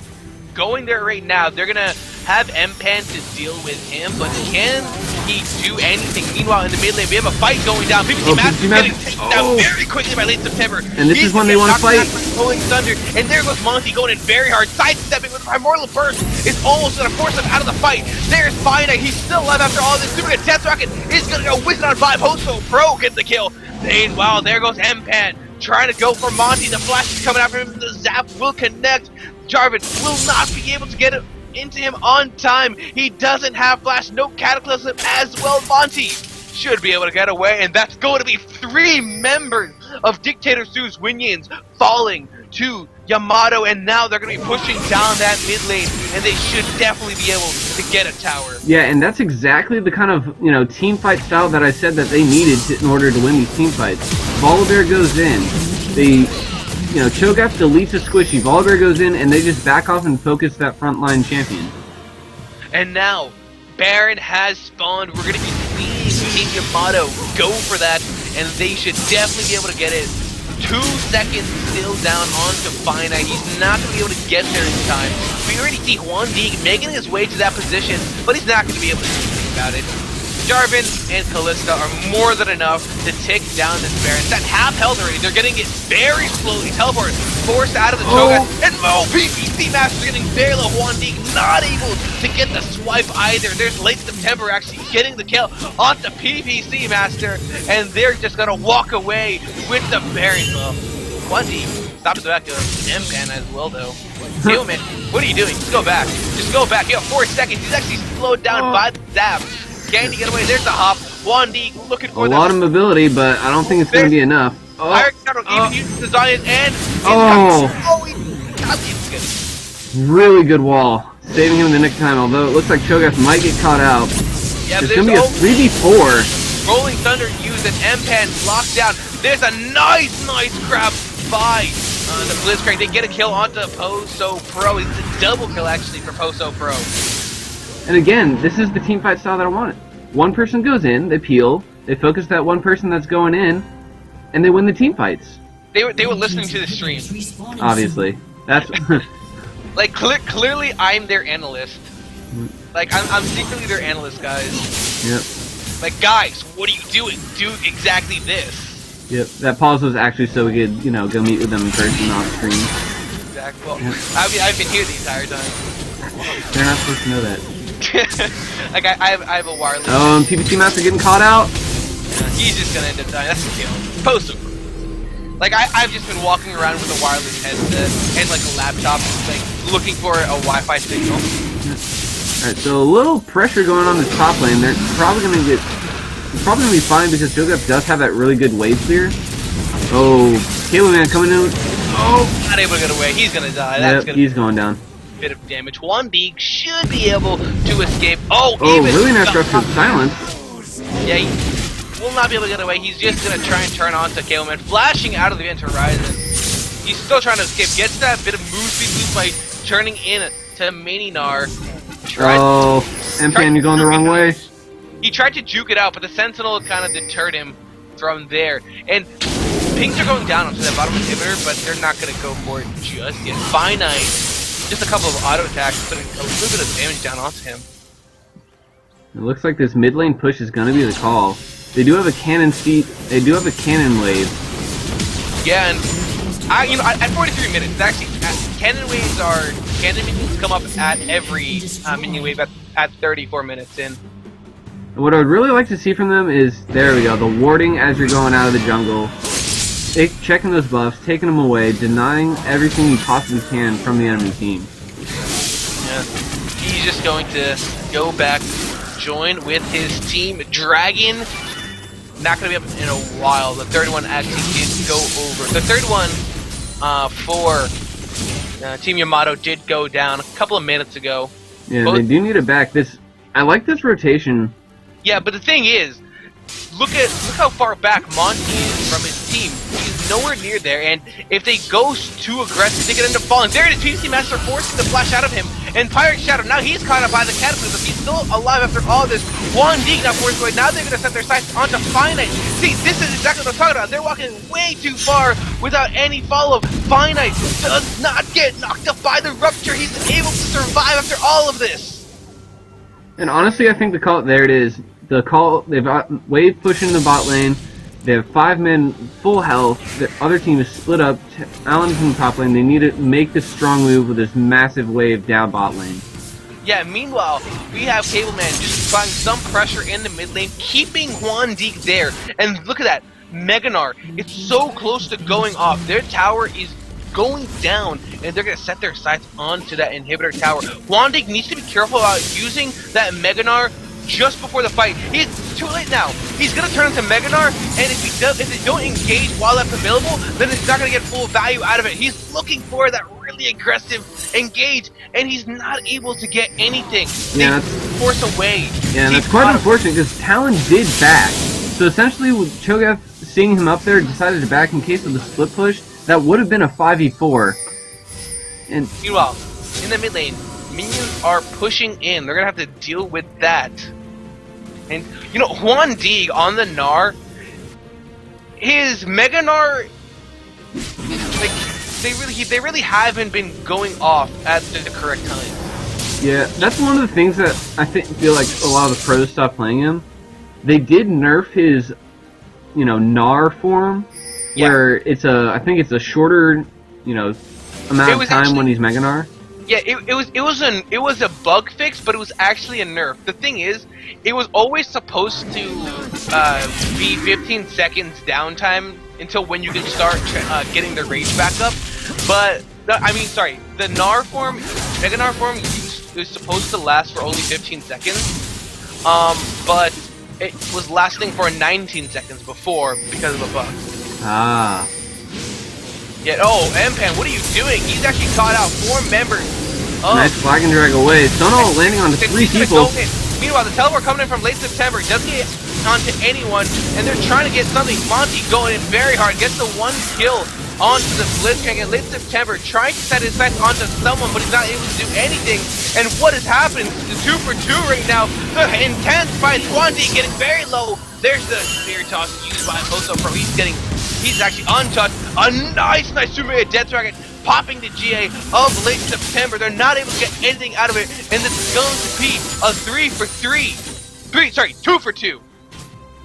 Going there right now, they're gonna have Mpan to deal with him, but can he do anything? Meanwhile, in the mid lane, we have a fight going down. PPC Master PPC getting Master- taken down oh. very quickly by late September. And this is when they wanna fight. Pulling thunder, and there goes Monty going in very hard, sidestepping with Primordial Burst. It's almost gonna force him out of the fight. There's Finite. He's still alive after all this. Super good Death Rocket is gonna go Wizard on 5. Hoso Pro gets the kill. Meanwhile, there goes Mpan trying to go for Monty. The flash is coming after him. The zap will connect. Jarvan will not be able to get it into him on time. He doesn't have flash, no cataclysm as well. Monty should be able to get away, and that's going to be 3 members of Dictator Sue's minions falling to Yamato, and now they're going to be pushing down that mid lane, and they should definitely be able to get a tower. Yeah, and that's exactly the kind of, you know, team fight style that I said that they needed in order to win these team fights. Volibear goes in, they, you know, Cho'Gath deletes a squishy, Volibear goes in, and they just back off and focus that frontline champion. And now, Baron has spawned. We're going to be seeing Team Yamato go for that, and they should definitely be able to get it. 2 seconds still down onto Finite. He's not going to be able to get there in time. We already see Juan D making his way to that position, but he's not going to be able to do anything about it. Jarvan and Kalista are more than enough to take down this Baron. It's at half health already. They're getting it very slowly. Teleport forced out of the Cho'Gath. And PPC Master getting very low. Juan D not able to get the swipe either. There's late September actually getting the kill onto PPC Master. And they're just going to walk away with the Baron. Well, Juan D stops the back of Mpan as well though. Yo man, what are you doing? Just go back. Just go back. You have 4 seconds. He's actually slowed down by the zap. Can he get away? There's the hop. Juan D looking for A lot of mobility, but I don't think it's going to be enough. Pirate Shadow even used the Zion and... Oh! It's good. Really good wall. Saving him in the nick of time, although it looks like Cho'Gath might get caught out. Yeah, There's gonna be a 3v4. Rolling Thunder used an M-Pan lockdown. There's a nice grab by the Blitzcrank. They get a kill onto Poso Pro. It's a double kill actually for Poso Pro. And again, this is the team fight style that I wanted. One person goes in, they peel, they focus that one person that's going in, and they win the team fights. They were listening to the stream. Obviously. That's... like, clearly I'm their analyst. Like, I'm secretly their analyst, guys. Yep. Like, guys, what are you doing? Do exactly this. Yep, that pause was actually so we could, you know, go meet with them in person off screen. Exactly. Well, Yep. I've been here the entire time. They're not supposed to know that. Like, I have a wireless... Oh, and PPC Master getting caught out? He's just gonna end up dying. That's a kill. Post over. Like, I've just been walking around with a wireless headset and, like, a laptop, like, looking for a Wi-Fi signal. Alright, so a little pressure going on this top lane. They're probably gonna get... It's probably gonna be fine because Cho'Gath does have that really good wave clear. Oh, Cable Man coming in. Oh! Not able to get away. He's gonna die. That's Yep, he's going down. Bit of damage. Wandig should be able to escape. Oh, really nice rupture silence. Yeah, he will not be able to get away. He's just gonna try and turn on to Kaleman, flashing out of the event horizon. He's still trying to escape. Gets that bit of move speed loop by turning in to Maninar. Oh, M-Pan, you're going the wrong way. He tried to juke it out, but the Sentinel kind of deterred him from there. And pings are going down onto that bottom inhibitor, but they're not gonna go for it just yet. Finite. Just a couple of auto attacks, putting a little bit of damage down onto him. It looks like this mid lane push is going to be the call. They do have a cannon seat. They do have a cannon wave. Yeah, and at 43 minutes, it's actually cannon minions come up at every minion wave at 34 minutes in. And what I would really like to see from them is, there we go, the warding as you're going out of the jungle. Checking those buffs, taking them away, denying everything you possibly can from the enemy team. Yeah, he's just going to go back, join with his team. Dragon, not going to be up in a while. The third one actually did go over. The third one for Team Yamato did go down a couple of minutes ago. Yeah, they do need it back. I like this rotation. Yeah, but the thing is, look how far back Monty is from his team. He's nowhere near there, and if they go too aggressive, they could end up falling. There it is, PVC Master forcing the flash out of him, and Pirate Shadow, now he's caught up by the Cataclysm. He's still alive after all this. Wandig now forced away. Now they're going to set their sights onto Finite. See, this is exactly what I'm talking about. They're walking way too far without any follow-up. Finite does not get knocked up by the Rupture. He's able to survive after all of this. And honestly, I think the call, there it is. The call, they've got wave pushing the bot lane. They have 5 men full health. The other team is split up. Allen's in the top lane. They need to make this strong move with this massive wave down bot lane. Yeah, meanwhile, we have Cableman just applying some pressure in the mid lane, keeping Wandig there. And look at that, Meganar, it's so close to going off. Their tower is going down, and they're going to set their sights onto that inhibitor tower. Wandig needs to be careful about using that Meganar just before the fight. It's too late now. He's gonna turn into Meganar, and if they don't engage while that's available, then it's not gonna get full value out of it. He's looking for that really aggressive engage, and he's not able to get anything. Yeah, they force away. Yeah, and that's quite unfortunate because Talon did back. So essentially, with Cho'Gath seeing him up there, decided to back in case of the split push. That would have been a 5v4. And meanwhile, in the mid lane, minions are pushing in. They're gonna have to deal with that. And you know, Wandig on the Gnar, his Mega Gnar, like they really haven't been going off at the correct time. Yeah, that's one of the things that I feel like a lot of the pros stopped playing him. They did nerf his, you know, Gnar form, where it's I think it's a shorter, you know, amount of time when he's Mega Gnar. Yeah, it was a bug fix, but it was actually a nerf. The thing is, it was always supposed to be 15 seconds downtime until when you can start getting the rage back up. But the Gnar form, Mega Gnar form, is supposed to last for only 15 seconds. But it was lasting for 19 seconds before because of a bug. Ah. Yet, oh, M-Pan, what are you doing? He's actually caught out 4 members. Nice flag and drag away. Sono landing on 3 people. Meanwhile, the teleport coming in from late September doesn't get onto anyone, and they're trying to get something. Monty going in very hard, gets the 1 kill onto the Blitzcrank in late September, trying to set his sights onto someone, but he's not able to do anything. And what is happening? The 2 for 2 right now. The intense fight. Wandy getting very low. There's the spear toss used by Oso Pro. He's actually untouched. A nice Super Death Dragon popping the GA of late September. They're not able to get anything out of it, and this is going to be a 3 for 3. 2 for 2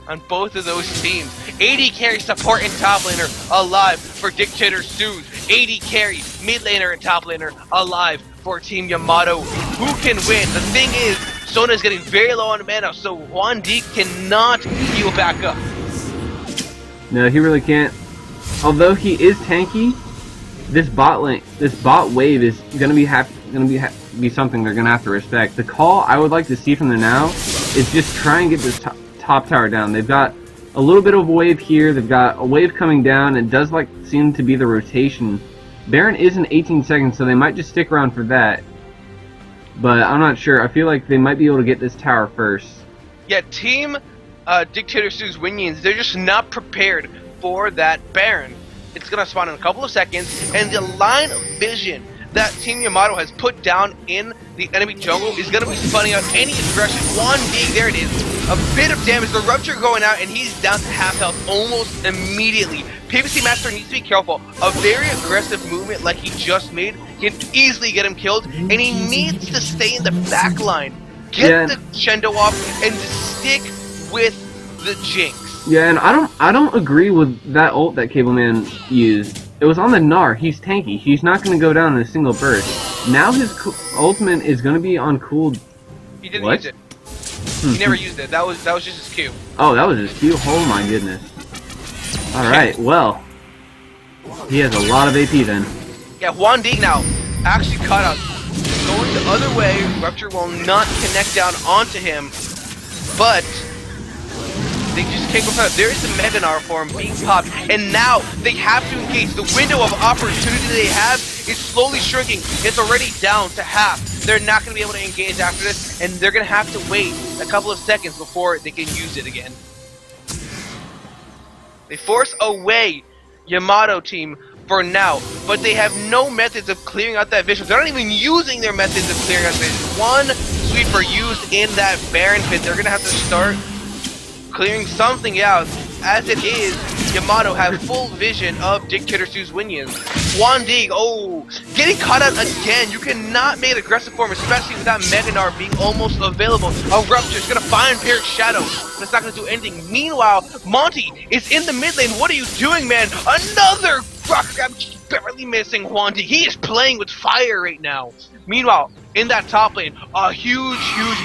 on both of those teams. AD carry support and top laner alive for Dictator Suze. AD carry mid laner and top laner alive for Team Yamato. Who can win? The thing is, Sona is getting very low on mana, so Juan D cannot heal back up. No, he really can't. Although he is tanky, this bot wave is gonna be something they're gonna have to respect. The call I would like to see from them now is just try and get this top tower down. They've got a little bit of a wave here. They've got a wave coming down. It does seem to be the rotation. Baron is in 18 seconds, so they might just stick around for that. But I'm not sure. I feel like they might be able to get this tower first. Yeah, Team Dictator Sue's Winions, they're just not prepared for that Baron. It's going to spawn in a couple of seconds, and the line of vision that Team Yamato has put down in the enemy jungle is going to be spawning out any aggression. 1D, there it is. A bit of damage, the Rupture going out, and he's down to half health almost immediately. PvC Master needs to be careful. A very aggressive movement like he just made can easily get him killed, and he needs to stay in the back line. Get the Chendo off and stick with the Jinx. Yeah, and I don't agree with that ult that Cableman used. It was on the Gnar. He's tanky. He's not going to go down in a single burst. Now his ultimate is going to be on cool. He didn't use it. He never used it. That was just his Q. Oh, that was his Q? Oh my goodness. Alright, well. He has a lot of AP then. Yeah, Juan D now actually caught out. Going the other way, Rupture will not connect down onto him, but they just can't go past. There is a Mega Gnar form being popped, and now they have to engage. The window of opportunity they have is slowly shrinking. It's already down to half. They're not going to be able to engage after this, and they're going to have to wait a couple of seconds before they can use it again. They force away Yamato team for now, but they have no methods of clearing out that vision. They're not even using their methods of clearing out vision. One sweeper used in that Baron pit. They're going to have to start clearing something out. As it is, Yamato have full vision of Dictator Sue's Winions. Wandig, getting caught out again. You cannot make an aggressive form, especially with that Mega Gnar being almost available. A Rupture is going to find Peric Shadow, but it's not going to do anything. Meanwhile, Monty is in the mid lane. What are you doing, man? Another rock grab, barely missing Wandig. He is playing with fire right now. Meanwhile, in that top lane, a huge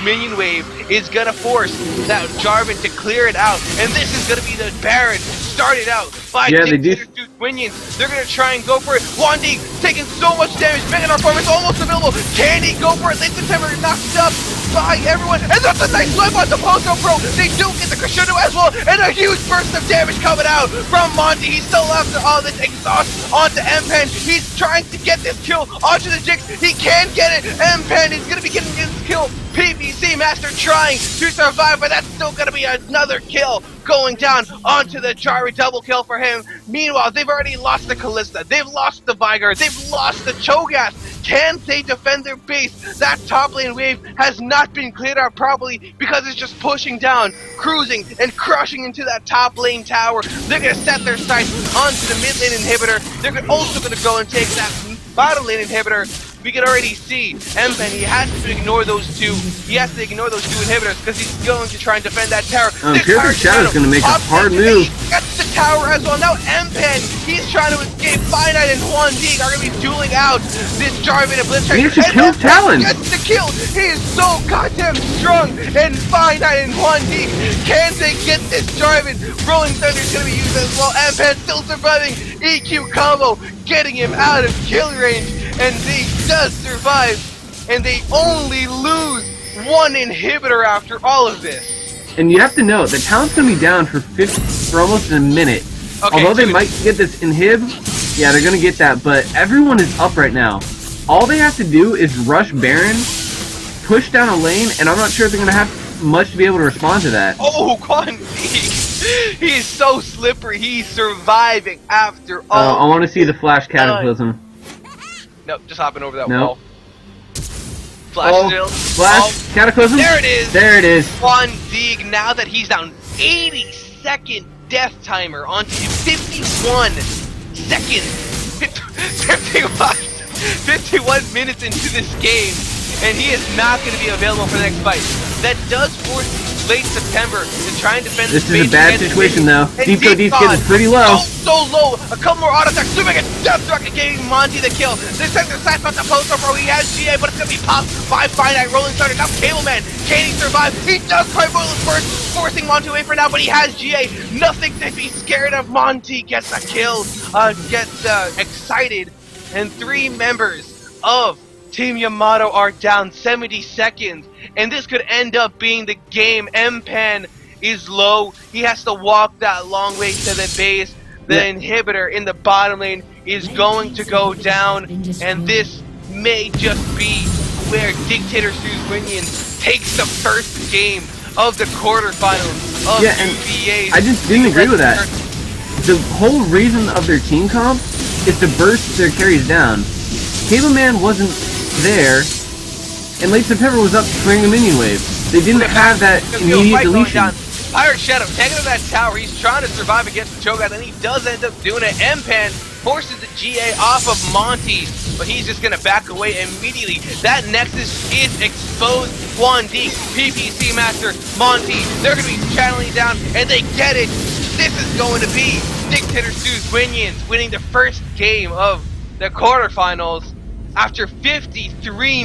minion wave is gonna force that Jarvan to clear it out, and this is gonna be the Baron started out by Dictator Sue's Minions. They're gonna try and go for it. Wandy taking so much damage. Mega Gnar form is almost available. Can he go for it? Late September knocked up by everyone, and that's a nice swipe on the Posto Pro. They do get the crescendo as well, and a huge burst of damage coming out from Monty. He's still after all this exhaust onto M-Pen. He's trying to get this kill onto the Jinx. He can get it. M-Pen is gonna be getting this kill. PvC Master trying to survive, but that's still gonna be another kill going down onto the Jari. Double kill for him. Meanwhile, they've already lost the Kalista. They've lost the Vigor. They've lost the Cho'Gath. Can they defend their base? That top lane wave has not been cleared out properly because it's just pushing down, cruising, and crushing into that top lane tower. They're going to set their sights onto the mid lane inhibitor. They're also going to go and take that bottom lane inhibitor. We can already see M-Pen, he has to ignore those two. He has to ignore those two inhibitors because he's going to try and defend that tower. Peric Shadow's going to make a hard move. Gets the tower as well. Now M-Pen, he's trying to escape. Finite and Juan D are going to be dueling out this Jarvan and Blitzcrank. He just killed Talon. Gets the kill. He is so goddamn strong. And Finite and Juan D, can they get this Jarvan? Rolling Thunder is going to be used as well. M-Pen still surviving. EQ combo getting him out of kill range. And they does survive, and they only lose one inhibitor after all of this. And you have to know that Talon's gonna be down for almost a minute. Although they so might get this inhib, yeah, they're gonna get that, but everyone is up right now. All they have to do is rush Baron, push down a lane, and I'm not sure if they're gonna have much to be able to respond to that. Oh, Quan D! He is so slippery. He's surviving after all. I want to see the Flash Cataclysm. Nope, just hopping over that Nope. wall. Flash still. Flash Cataclysm. There it is. There it is. Quan Dig, now that he's down 80-second death timer onto 51 seconds. 51 minutes into this game, and he is not going to be available for the next fight. That does force late September to try and defend This the is a bad situation though. Deep Deep's getting pretty low. So low. A couple more auto attacks. Zooming a death truck and getting Monty the kill. They sent their sights about the post over. He has GA, but it's going to be popped by Finite. Rolling Thunder. Now Cableman. Can he survive? He does try Boiler's Burst, forcing Monty away for now, but he has GA. Nothing to be scared of. Monty gets a kill. Gets excited. And 3 members of Team Yamato are down 70 seconds, and this could end up being the game. M-Pan is low. He has to walk that long way to the base. The inhibitor in the bottom lane is going to go down, and this may just be where Dictator Suzwinian takes the first game of the quarterfinals of UVA. I just didn't agree with that. The whole reason of their team comp is to burst their carries down. Cableman wasn't there, and late September was up clearing a minion wave. They didn't have that immediate deletion. Pirate Shadow taking to that tower. He's trying to survive against the Cho'Gath, and he does end up doing it. M-Pan forces the GA off of Monty, but he's just going to back away immediately. That Nexus is exposed. Quan D, PPC Master, Monty, they're going to be channeling down, and they get it. This is going to be Dictator Suzwinians winning the first game of the quarterfinals after 53